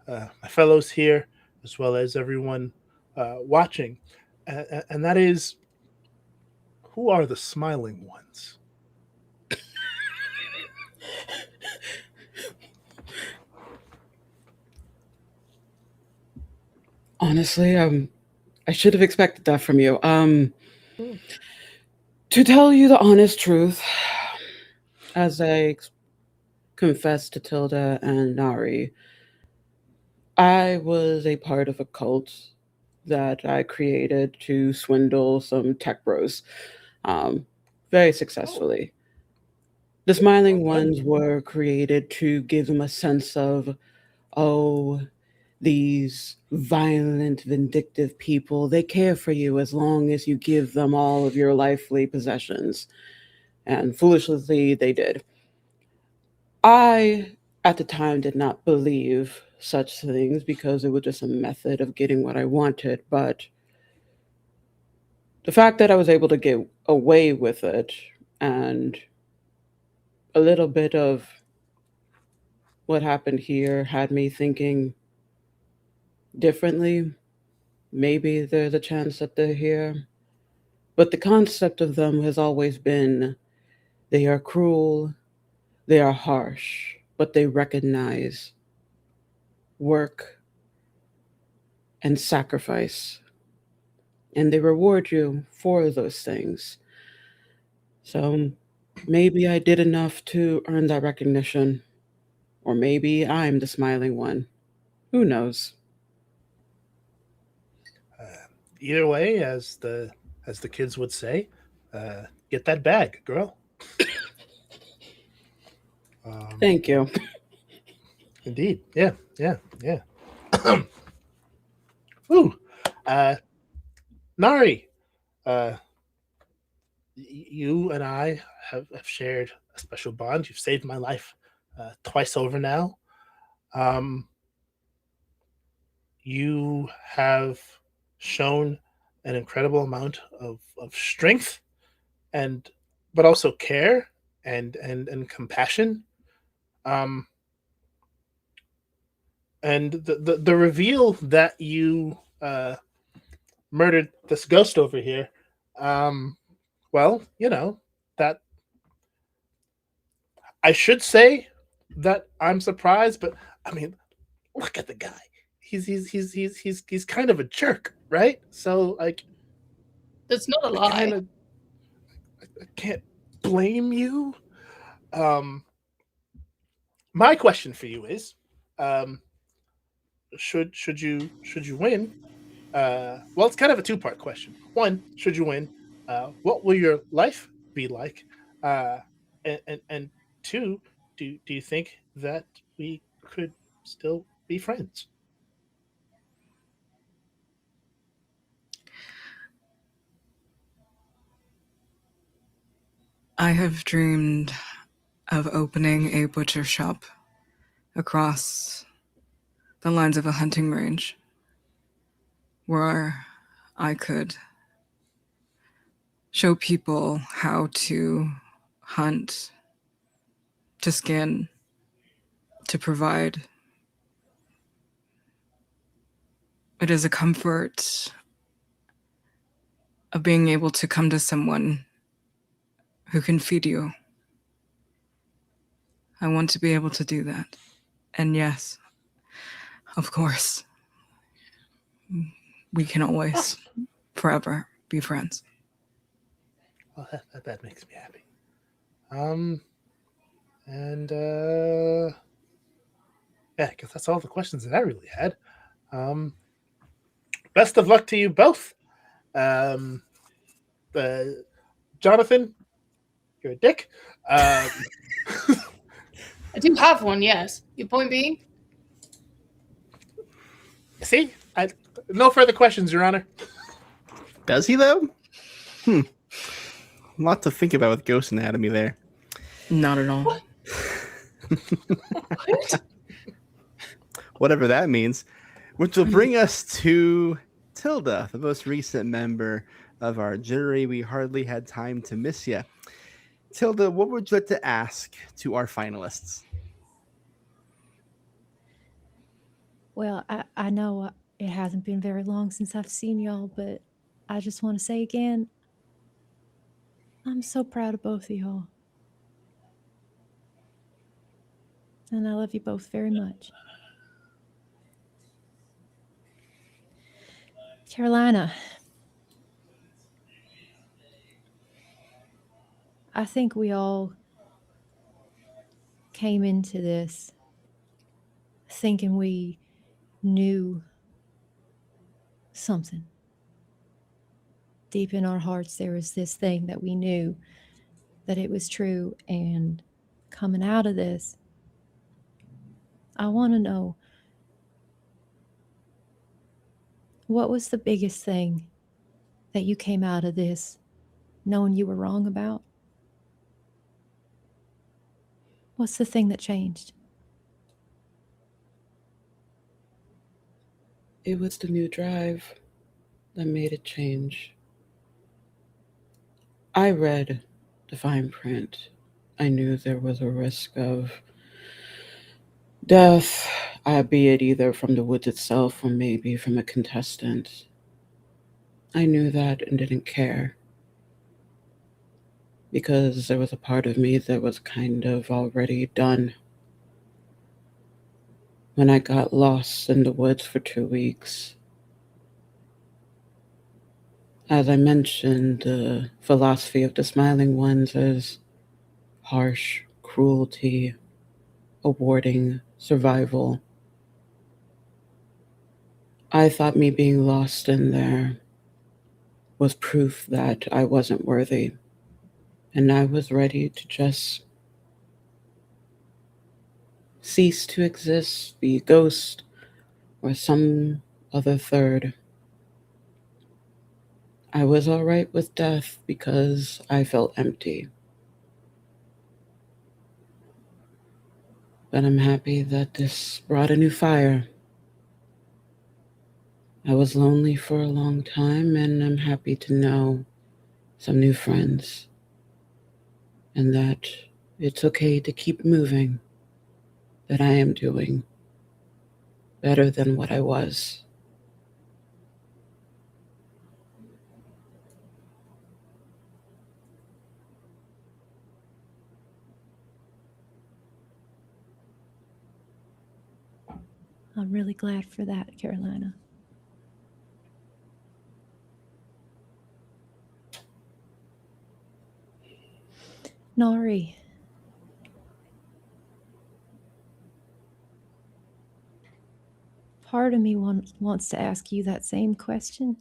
my fellows here as well as everyone watching, and that is, who are the smiling ones? Honestly, I should have expected that from you. To tell you the honest truth, as I confessed to Tilda and Nari, I was a part of a cult that I created to swindle some tech bros very successfully. The smiling ones were created to give them a sense of, oh, these violent, vindictive people, they care for you as long as you give them all of your lively possessions. And foolishly, they did. I, at the time, did not believe such things because it was just a method of getting what I wanted. But the fact that I was able to get away with it and a little bit of what happened here had me thinking differently. Maybe there's a chance that they're here. But the concept of them has always been they are cruel, they are harsh, but they recognize work and sacrifice, and they reward you for those things. So maybe I did enough to earn that recognition, or maybe I'm the smiling one. Who knows? Either way, as the kids would say, get that bag, girl. Thank you. Indeed. Yeah. Ooh. Nari, uh, you and I have shared a special bond. You've saved my life twice over now. You have shown an incredible amount of strength and but also care and compassion. Um, and the reveal that you murdered this ghost over here, well, that I should say that I'm surprised, but I mean, look at the guy. He's kind of a jerk, right? So like, That's not a I lie. kind of I can't blame you. Um, my question for you is, um, should you win? Well, it's kind of a two-part question. One, should you win, what will your life be like? Uh, and two, do you think that we could still be friends? I have dreamed of opening a butcher shop across the lines of a hunting range where I could show people how to hunt, to skin, to provide. It is a comfort of being able to come to someone who can feed you. I want to be able to do that. And yes, of course, we can always, forever, be friends. Well, that makes me happy. And yeah, I guess that's all the questions that I really had. Best of luck to you both. Um, Jonathan, you're a dick. I do have one, yes. Your point being? See, no further questions, Your Honor. Does he though? A lot to think about with Ghost Anatomy there. Not at all. What? Whatever that means. Which will bring us to Tilda, the most recent member of our jury. We hardly had time to miss you. Tilda, what would you like to ask to our finalists? Well, I know it hasn't been very long since I've seen y'all, but I just want to say again, I'm so proud of both of y'all. And I love you both very much. Carolina, I think we all came into this thinking we knew something. Deep in our hearts, there was this thing that we knew that it was true. And coming out of this, I want to know, what was the biggest thing that you came out of this knowing you were wrong about? What's the thing that changed? It was the new drive that made it change. I read the fine print. I knew there was a risk of Death, albeit either from the woods itself or maybe from a contestant. I knew that and didn't care, because there was a part of me that was kind of already done. When I got lost in the woods for 2 weeks, as I mentioned, the philosophy of the Smiling Ones is harsh cruelty, awarding survival. I thought me being lost in there was proof that I wasn't worthy, and I was ready to just cease to exist, be a ghost, or some other third. I was all right with death because I felt empty. But I'm happy that this brought a new fire. I was lonely for a long time, and I'm happy to know some new friends, and that it's okay to keep moving, that I am doing better than what I was. I'm really glad for that, Carolina. Nari. Part of me wants to ask you that same question.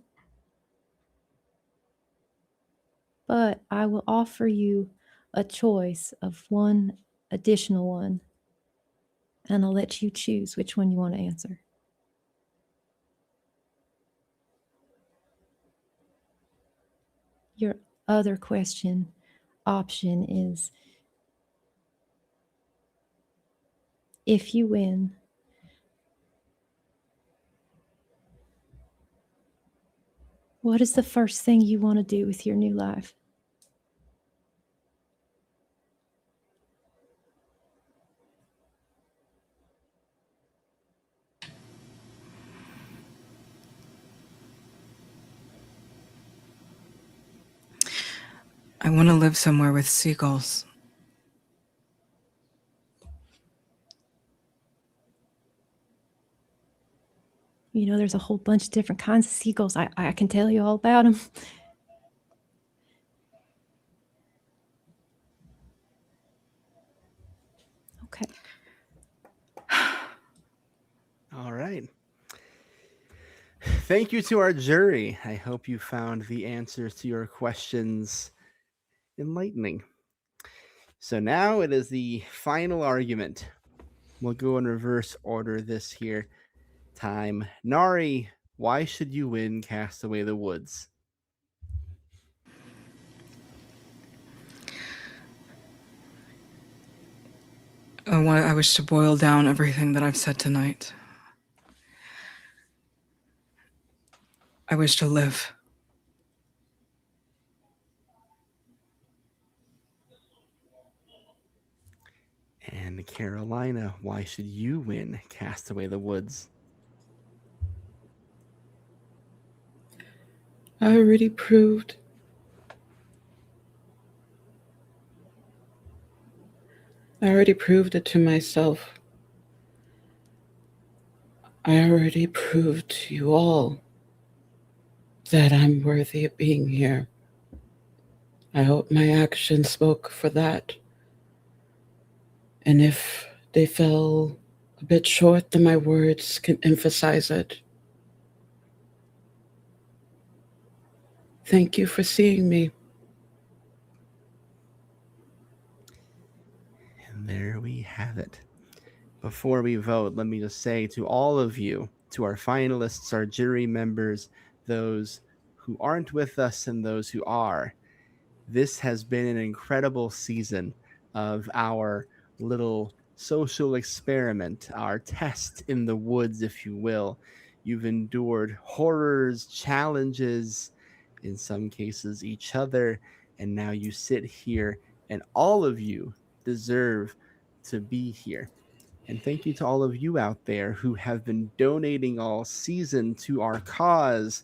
But I will offer you a choice of one additional one, and I'll let you choose which one you want to answer. Your other option is, if you win, what is the first thing you want to do with your new life? I want to live somewhere with seagulls. You know, there's a whole bunch of different kinds of seagulls. I can tell you all about them. Okay. All right. Thank you to our jury. I hope you found the answers to your questions enlightening. So now it is the final argument. We'll go in reverse order this here time. Nari, why should you win Cast Away the Woods? I wish to boil down everything that I've said tonight. I wish to live. And Carolina, why should you win Cast Away the Woods? I already proved it to myself. I already proved to you all that I'm worthy of being here. I hope my actions spoke for that. And if they fell a bit short, then my words can emphasize it. Thank you for seeing me. And there we have it. Before we vote, let me just say to all of you, to our finalists, our jury members, those who aren't with us and those who are, this has been an incredible season of our little social experiment, our test in the woods, if you will. You've endured horrors, challenges, in some cases each other, and now you sit here, and all of you deserve to be here. And thank you to all of you out there who have been donating all season to our cause.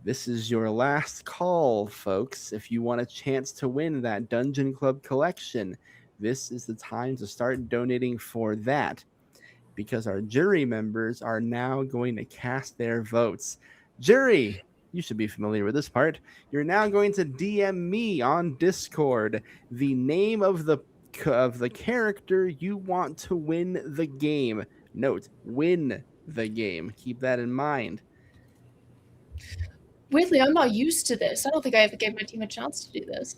This is your last call, folks. If you want a chance to win that Dungeon Club collection, this is the time to start donating for that, because our jury members are now going to cast their votes. Jury, you should be familiar with this part. You're now going to DM me on Discord the name of the character you want to win the game. Note, win the game. Keep that in mind. Weirdly, I'm not used to this. I don't think I ever gave my team a chance to do this.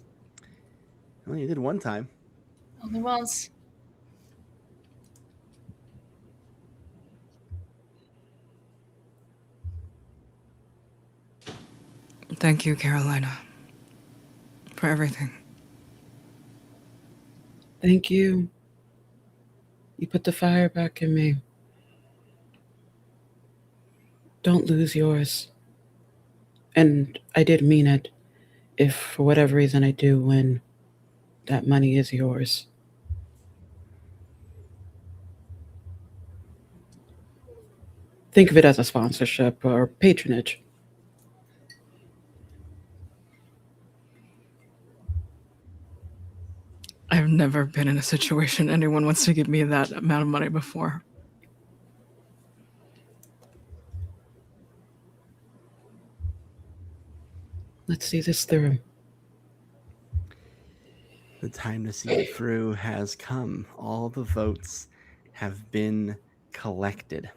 Well, you did one time. Only once. Thank you, Carolina, for everything. Thank you. You put the fire back in me. Don't lose yours. And I did mean it. If for whatever reason I do win, that money is yours. Think of it as a sponsorship or patronage. I've never been in a situation anyone wants to give me that amount of money before. Let's see this through. The time to see it through has come. All the votes have been collected.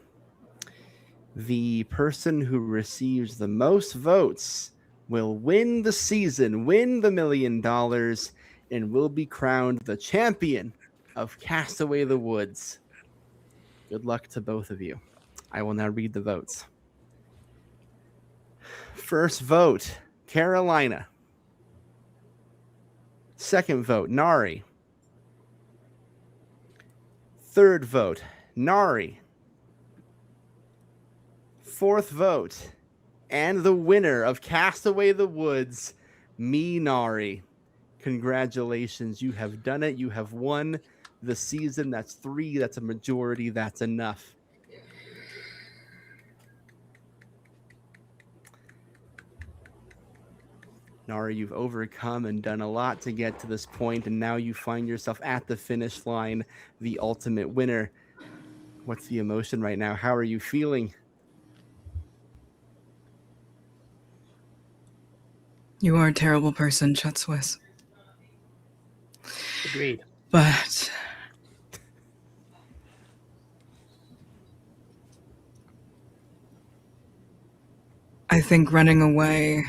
The person who receives the most votes will win the season, win the $1 million, and will be crowned the champion of Castaway the Woods. Good luck to both of you. I will now read the votes. First vote, Carolina. Second vote, Nari. Third vote, Nari. Fourth vote, and the winner of Castaway the Woods, me, Nari. Congratulations, you have done it. You have won the season. That's 3. That's a majority. That's enough. Nari, you've overcome and done a lot to get to this point, and now you find yourself at the finish line, the ultimate winner. What's the emotion right now? How are you feeling? You are a terrible person, Chet Swiss. Agreed. But I think running away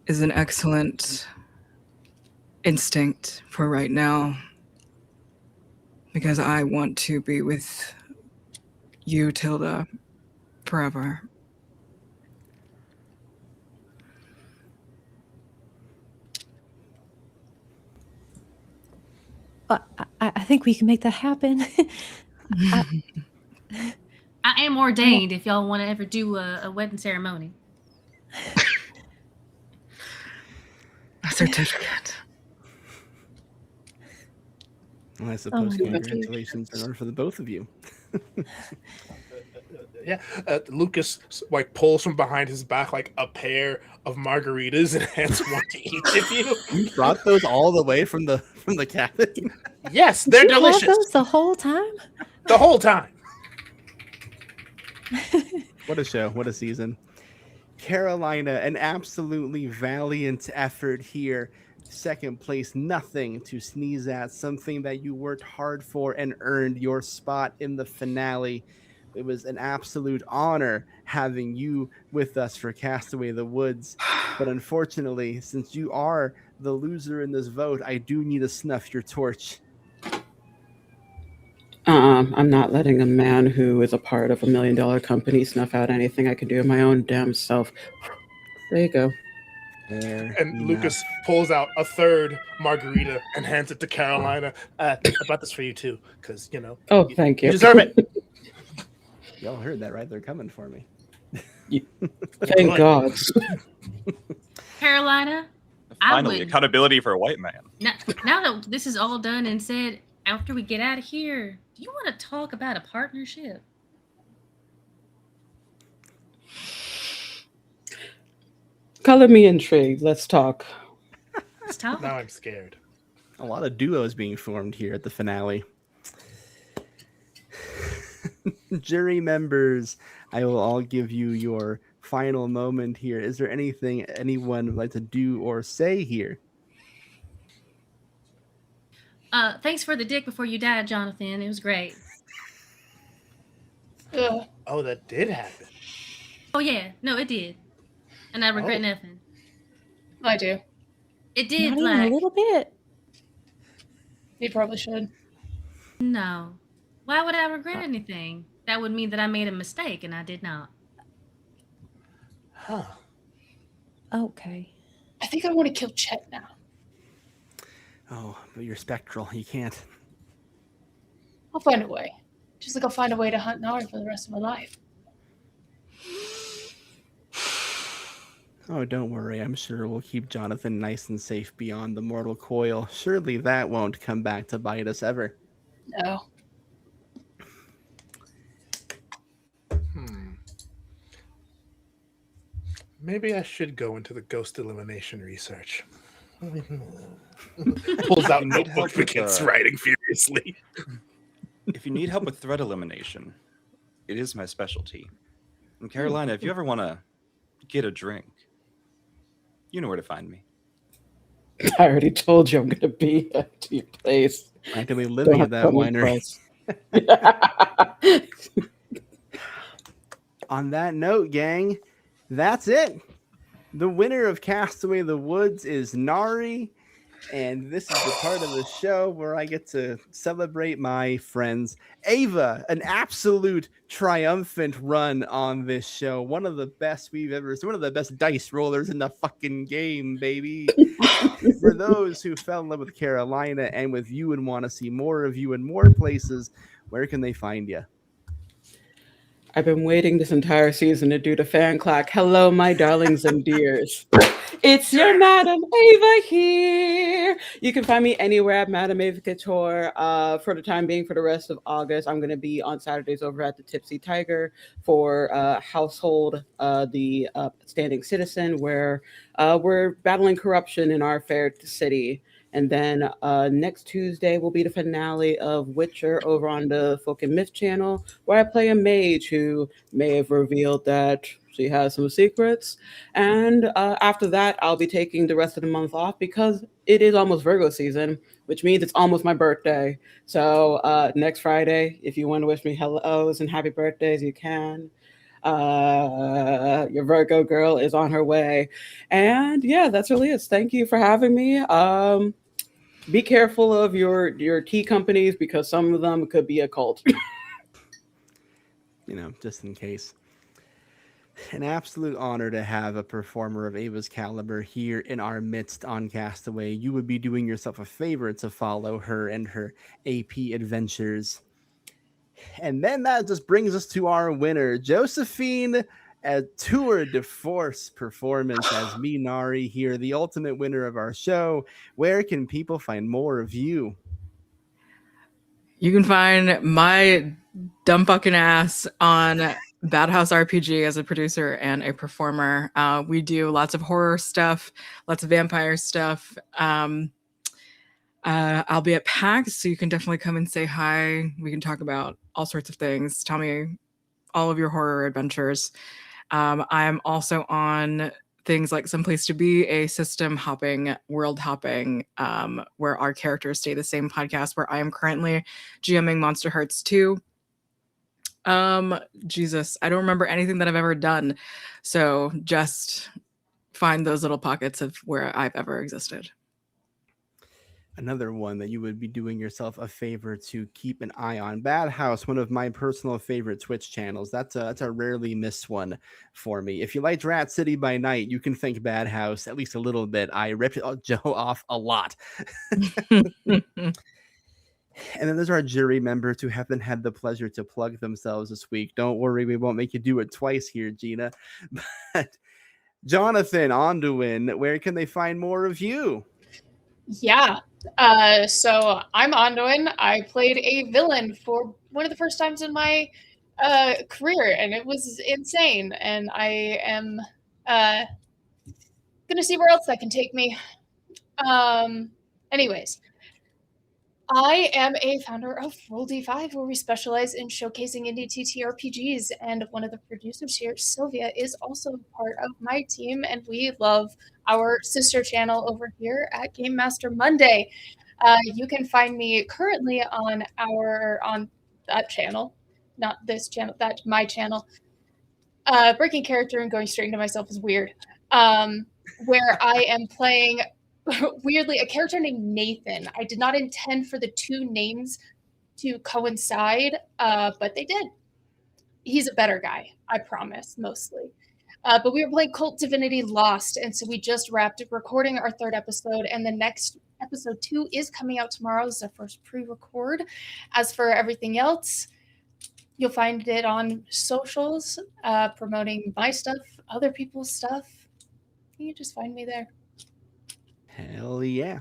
is an excellent instinct for right now, because I want to be with you, Tilda, forever. I think we can make that happen. I am ordained if y'all want to ever do a wedding ceremony. A certificate. Well, I suppose my God. congratulations in order for the both of you. Yeah, Lucas like pulls from behind his back like a pair of margaritas and hands one to each of you. You brought those all the way from the cabin? Yes, they're Did you have delicious those the whole time? the whole time. What a show. What a season. Carolina, an absolutely valiant effort here. Second place, nothing to sneeze at. Something that you worked hard for and earned your spot in the finale. It was an absolute honor having you with us for Castaway the Woods. But unfortunately, since you are the loser in this vote, I do need to snuff your torch. I'm not letting a man who is a part of $1 million company snuff out anything I can do of my own damn self. There you go. Fair And enough. Lucas pulls out a third margarita and hands it to Carolina. I bought this for you too, because Oh, thank you. you deserve it. Y'all heard that, right? They're coming for me. Thank God. Carolina, I Finally, would- accountability for a white man. now that this is all done and said, after we get out of here, do you want to talk about a partnership? Color me intrigued. Let's talk. Let's talk. Now I'm scared. A lot of duos being formed here at the finale. Jury members, I will all give you your final moment here. Is there anything anyone would like to do or say here? Thanks for the dick before you died, Jonathan. It was great. Ugh. Oh, that did happen. Oh yeah, no, it did, and I regret Oh. nothing. I do. It did, Not even a like little bit. You probably should. no. Why would I regret anything? That would mean that I made a mistake, and I did not. Huh. Okay. I think I want to kill Chet now. Oh, but you're spectral. You can't. I'll find a way. Just like I'll find a way to hunt Nari for the rest of my life. Oh, don't worry. I'm sure we'll keep Jonathan nice and safe beyond the mortal coil. Surely that won't come back to bite us ever. No. Maybe I should go into the ghost elimination research. Pulls out You need notebook, help with, begins writing furiously. If you need help with threat elimination, it is my specialty. And Carolina, if you ever want to get a drink, you know where to find me. I already told you I'm gonna be at your place. Actively living at that winery. On that note, gang, that's it. The winner of Castaway the Woods is Nari, and this is the part of the show where I get to celebrate my friends. Ava, an absolute triumphant run on this show. One of the best we've ever seen. One of the best dice rollers in the fucking game, baby. For those who fell in love with Carolina and with you and want to see more of you in more places, where can they find you? I've been waiting this entire season to do the fan clack. Hello, my darlings and dears. It's your Madam Ava here. You can find me anywhere at Madam Ava Couture. For the time being, for the rest of August, I'm going to be on Saturdays over at the Tipsy Tiger for Household, the Standing Citizen, where we're battling corruption in our fair city. And then next Tuesday will be the finale of Witcher over on the Folk and Myth channel, where I play a mage who may have revealed that she has some secrets. And after that, I'll be taking the rest of the month off because it is almost Virgo season, which means it's almost my birthday. So next Friday, if you want to wish me hellos and happy birthdays, you can. Your Virgo girl is on her way. And yeah, that's really it. Thank you for having me. Be careful of your tea companies because some of them could be a cult. You know, just in case. An absolute honor to have a performer of Ava's caliber here in our midst on Castaway. You would be doing yourself a favor to follow her and her AP adventures. And then that just brings us to our winner, Josephine, a tour de force performance as me, Nari, here, the ultimate winner of our show. Where can people find more of you? You can find my dumb fucking ass on Bad House RPG as a producer and a performer. We do lots of horror stuff, lots of vampire stuff. I'll be at PAX, so you can definitely come and say hi. We can talk about all sorts of things. Tell me all of your horror adventures. I'm also on things like Someplace to Be, a system hopping, world hopping, where our characters stay the same podcast, where I am currently GMing Monster Hearts 2. Jesus, I don't remember anything that I've ever done. So just find those little pockets of where I've ever existed. Another one that you would be doing yourself a favor to keep an eye on. Bad House, one of my personal favorite Twitch channels. That's a rarely missed one for me. If you liked Rat City by Night, you can thank Bad House at least a little bit. I ripped Joe off a lot. And then there's our jury members who haven't had the pleasure to plug themselves this week. Don't worry, we won't make you do it twice here, Gina. But Jonathan Onduin, where can they find more of you? Yeah. So I'm Anduin. I played a villain for one of the first times in my career, and it was insane. And I am gonna see where else that can take me. Anyways, I am a founder of Roll D5, where we specialize in showcasing indie TTRPGs, and one of the producers here, Sylvia, is also part of my team, and we love our sister channel over here at Game Master Monday. You can find me currently on that channel, not this channel, that my channel. Breaking character and going straight into myself is weird. Where I am playing weirdly a character named Nathan. I did not intend for the two names to coincide, but they did. He's a better guy, I promise, mostly. But we were playing Cult Divinity Lost, and so we just wrapped recording our third episode, and the next episode 2 is coming out tomorrow. This is our first pre-record. As for everything else, you'll find it on socials, promoting my stuff, other people's stuff. You just find me there. Hell yeah.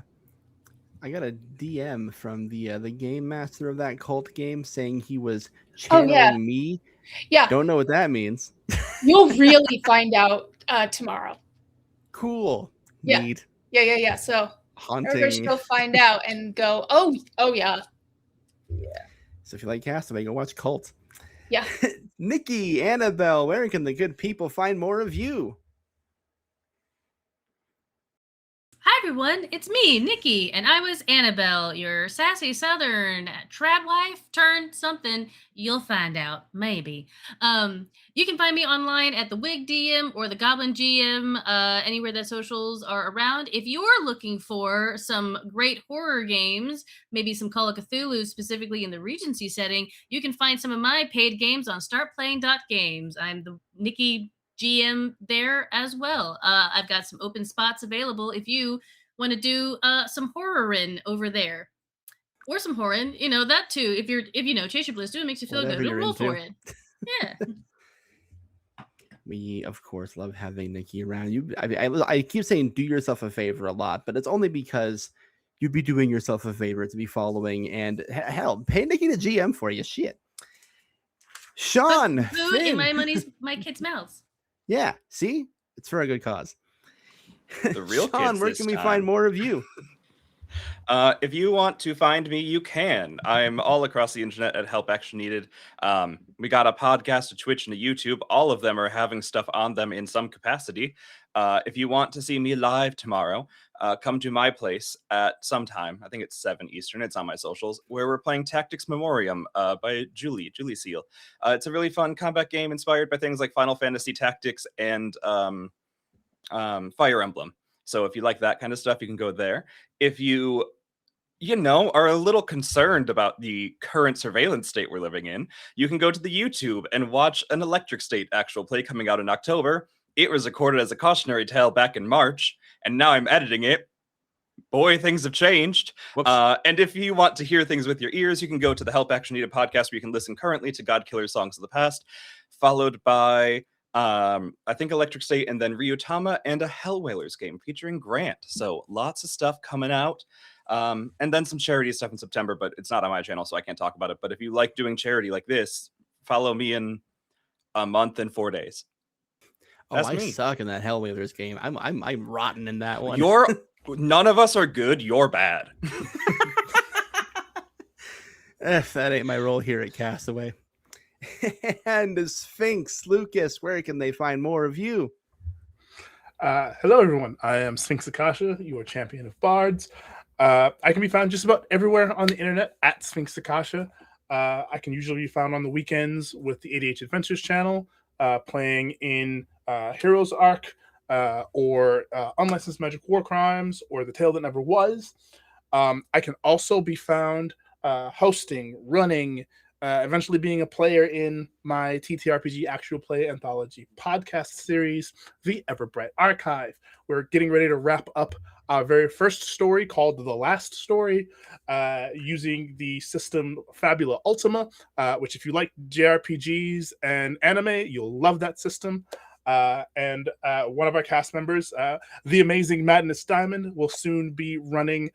I got a DM from the game master of that cult game saying he was channeling me. Yeah. Don't know what that means. You'll really find out tomorrow. Cool. Yeah. Neat. Yeah. So Haunting. you'll find out and go, oh yeah. So if you like Castaway, go watch Cult. Yeah. Nikki, Annabelle, where can the good people find more of you? Hi everyone, it's me, Nikki, and I was Annabelle, your sassy southern trad wife turned something. You'll find out, maybe. You can find me online at the Wig DM or the Goblin GM, anywhere that socials are around. If you're looking for some great horror games, maybe some Call of Cthulhu, specifically in the Regency setting, you can find some of my paid games on startplaying.games. I'm the Nikki GM there as well. I've got some open spots available if you want to do some horrorin over there, or some horin, that too. If you know Chase Your Bliss, it makes you feel Whatever good. you're Roll into. for it. Yeah. We of course love having Nikki around. I keep saying do yourself a favor a lot, but it's only because you'd be doing yourself a favor to be following, and hell, pay Nikki to GM for you. Shit. Sean, Put food in Finn. my kids' mouths. Yeah, see, it's for a good cause. The real Sean, kids where this can we time. find more of you? If you want to find me, you can. I'm all across the internet at Help Action Needed. We got a podcast, a Twitch, and a YouTube. All of them are having stuff on them in some capacity. If you want to see me live tomorrow, come to my place at some time. I think it's 7 Eastern. It's on my socials, where we're playing Tactics Memoriam by Julie Seal. It's a really fun combat game inspired by things like Final Fantasy Tactics and Fire Emblem. So if you like that kind of stuff, you can go there. If you are a little concerned about the current surveillance state we're living in, you can go to the YouTube and watch an Electric State actual play coming out in October. It was recorded as a cautionary tale back in March, and now I'm editing it. Boy, things have changed. And if you want to hear things with your ears, you can go to the Help Action Needed podcast, where you can listen currently to God Killer Songs of the Past, followed by I think Electric State, and then Ryutama and a Hell Whalers game featuring Grant. So lots of stuff coming out. And then some charity stuff in September, but it's not on my channel, so I can't talk about it. But if you like doing charity like this, follow me in a month and 4 days. That's I me. suck in that Hell Whalers game. I'm rotten in that one. None of us are good. You're bad. If that ain't my role here at Castaway. And Sphinx, Lucas, where can they find more of you? Hello, everyone. I am Sphinx Akasha, your champion of bards. I can be found just about everywhere on the internet at Sphinx Akasha. I can usually be found on the weekends with the ADH Adventures channel, playing in Heroes Arc, or Unlicensed Magic War Crimes, or The Tale That Never Was. I can also be found hosting, running, eventually being a player in my TTRPG actual play anthology podcast series, The Everbright Archive. We're getting ready to wrap up our very first story called The Last Story, using the system Fabula Ultima, which if you like JRPGs and anime, you'll love that system. and one of our cast members, the amazing Madness Diamond, will soon be running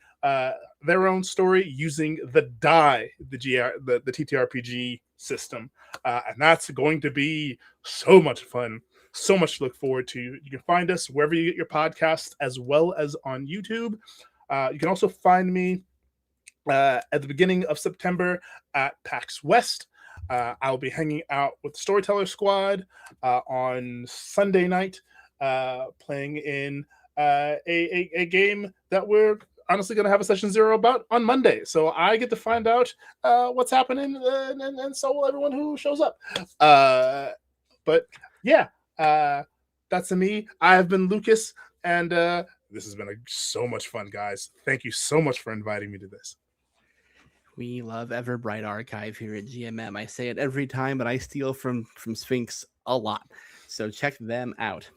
their own story using the Die, the TTRPG system, and that's going to be so much fun. So much to look forward to. You can find us wherever you get your podcasts, as well as on YouTube. You can also find me at the beginning of September at PAX West. I'll be hanging out with the Storyteller Squad on Sunday night, playing in a game that we're honestly going to have a session 0 about on Monday. So I get to find out what's happening, and so will everyone who shows up. But yeah, that's me. I have been Lucas, and this has been so much fun, guys. Thank you so much for inviting me to this. We love Everbright Archive here at GMM. I say it every time, but I steal from Sphinx a lot. So check them out.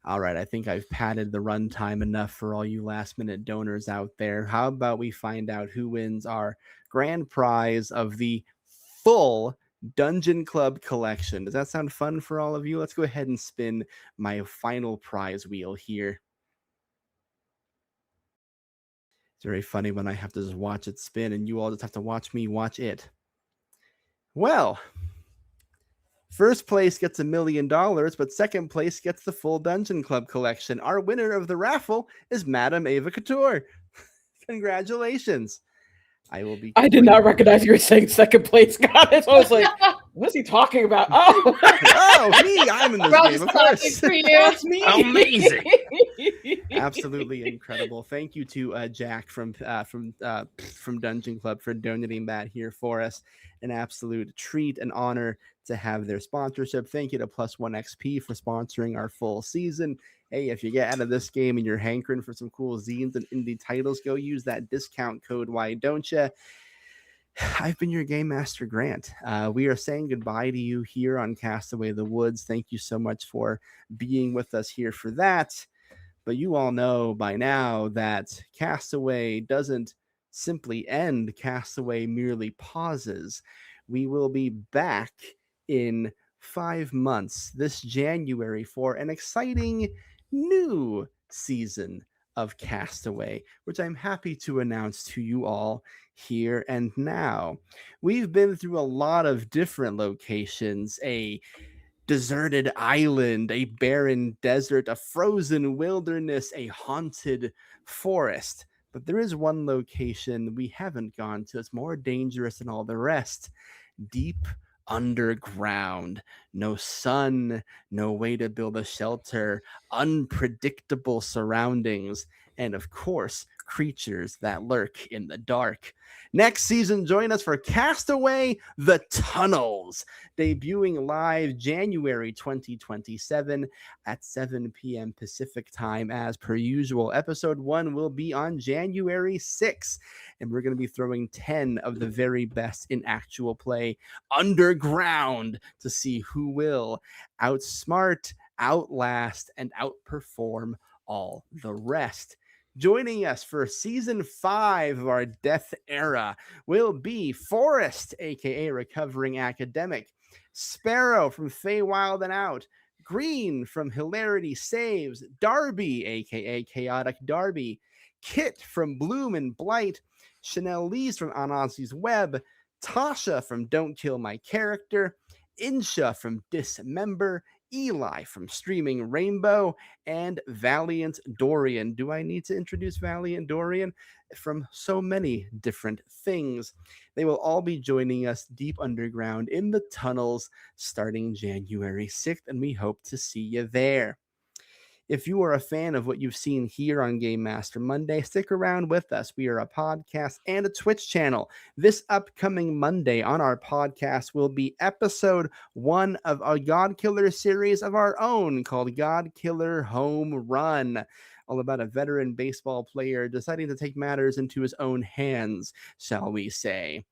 All right, I think I've padded the runtime enough for all you last-minute donors out there. How about we find out who wins our grand prize of the full Dungeon Club collection? Does that sound fun for all of you? Let's go ahead and spin my final prize wheel here. It's very funny when I have to just watch it spin and you all just have to watch me watch it. Well, first place gets $1 million, but second place gets the full Dungeon Club collection. Our winner of the raffle is Madame Ava Couture. Congratulations. I did not recognize you were saying second place, guys. I was like, what is he talking about? Oh, oh, me! I'm in this Rob's game, of clapping course. for you. That's me. Amazing. Absolutely incredible. Thank you to Jack from Dungeon Club for donating that here for us. An absolute treat and honor to have their sponsorship. Thank you to Plus One XP for sponsoring our full season. Hey, if you get out of this game and you're hankering for some cool zines and indie titles, go use that discount code. Why don't you? I've been your Game Master Grant. We are saying goodbye to you here on Castaway the Woods. Thank you so much for being with us here for that. But you all know by now that Castaway doesn't simply end. Castaway merely pauses. We will be back in 5 months this January for an exciting new season of Castaway, which I'm happy to announce to you all here and now. We've been through a lot of different locations, a deserted island, a barren desert, a frozen wilderness, a haunted forest. But there is one location we haven't gone to. It's more dangerous than all the rest. Deep underground. No sun, no way to build a shelter, unpredictable surroundings, and of course, creatures that lurk in the dark. Next season, join us for Castaway The Tunnels, debuting live January 2027 at 7 p.m. Pacific time as per usual. Episode 1 will be on January 6th, and we're going to be throwing 10 of the very best in actual play underground to see who will outsmart, outlast, and outperform all the rest. Joining us for season 5 of our Death Era will be Forrest, aka Recovering Academic, Sparrow from Feywild and Out, Green from Hilarity Saves, Darby, aka Chaotic Darby, Kit from Bloom and Blight, Chanel Lees from Anansi's Web, Tasha from Don't Kill My Character, Insha from Dismember, Eli from Streaming Rainbow, and Valiant Dorian. Do I need to introduce Valiant Dorian? From so many different things. They will all be joining us deep underground in the tunnels starting January 6th, and we hope to see you there. If you are a fan of what you've seen here on Game Master Monday, stick around with us. We are a podcast and a Twitch channel. This upcoming Monday on our podcast will be episode 1 of a God Killer series of our own called God Killer Home Run. All about a veteran baseball player deciding to take matters into his own hands, shall we say.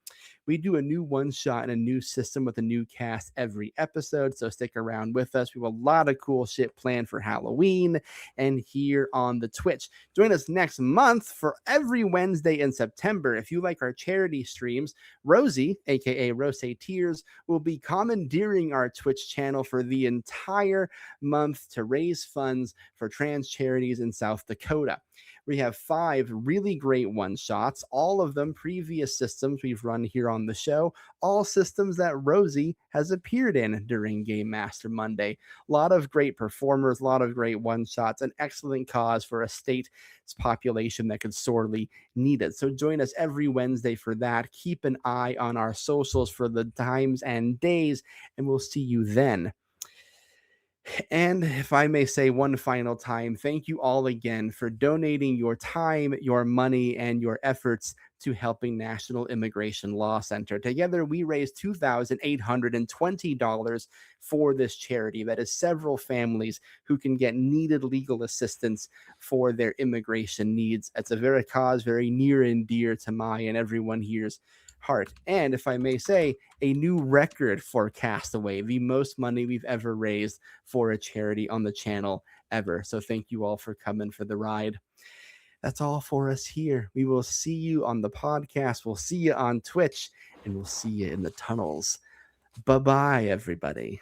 We do a new one shot and a new system with a new cast every episode, so stick around with us. We have a lot of cool shit planned for Halloween and here on the Twitch. Join us next month for every Wednesday in September. If you like our charity streams, Rosie, aka Rose Tears, will be commandeering our Twitch channel for the entire month to raise funds for trans charities in South Dakota. We have 5 really great one-shots, all of them previous systems we've run here on the show, all systems that Rosie has appeared in during Game Master Monday. A lot of great performers, a lot of great one-shots, an excellent cause for a state's population that could sorely need it. So join us every Wednesday for that. Keep an eye on our socials for the times and days, and we'll see you then. And if I may say one final time, thank you all again for donating your time, your money, and your efforts to helping National Immigration Law Center. Together, we raised $2,820 for this charity. That is several families who can get needed legal assistance for their immigration needs. It's a very cause very near and dear to my and everyone here's heart. And if I may say, a new record for Castaway, the most money we've ever raised for a charity on the channel ever. So thank you all for coming for the ride. That's all for us here. We will see you on the podcast. We'll see you on Twitch, and we'll see you in the tunnels. Bye-bye, everybody.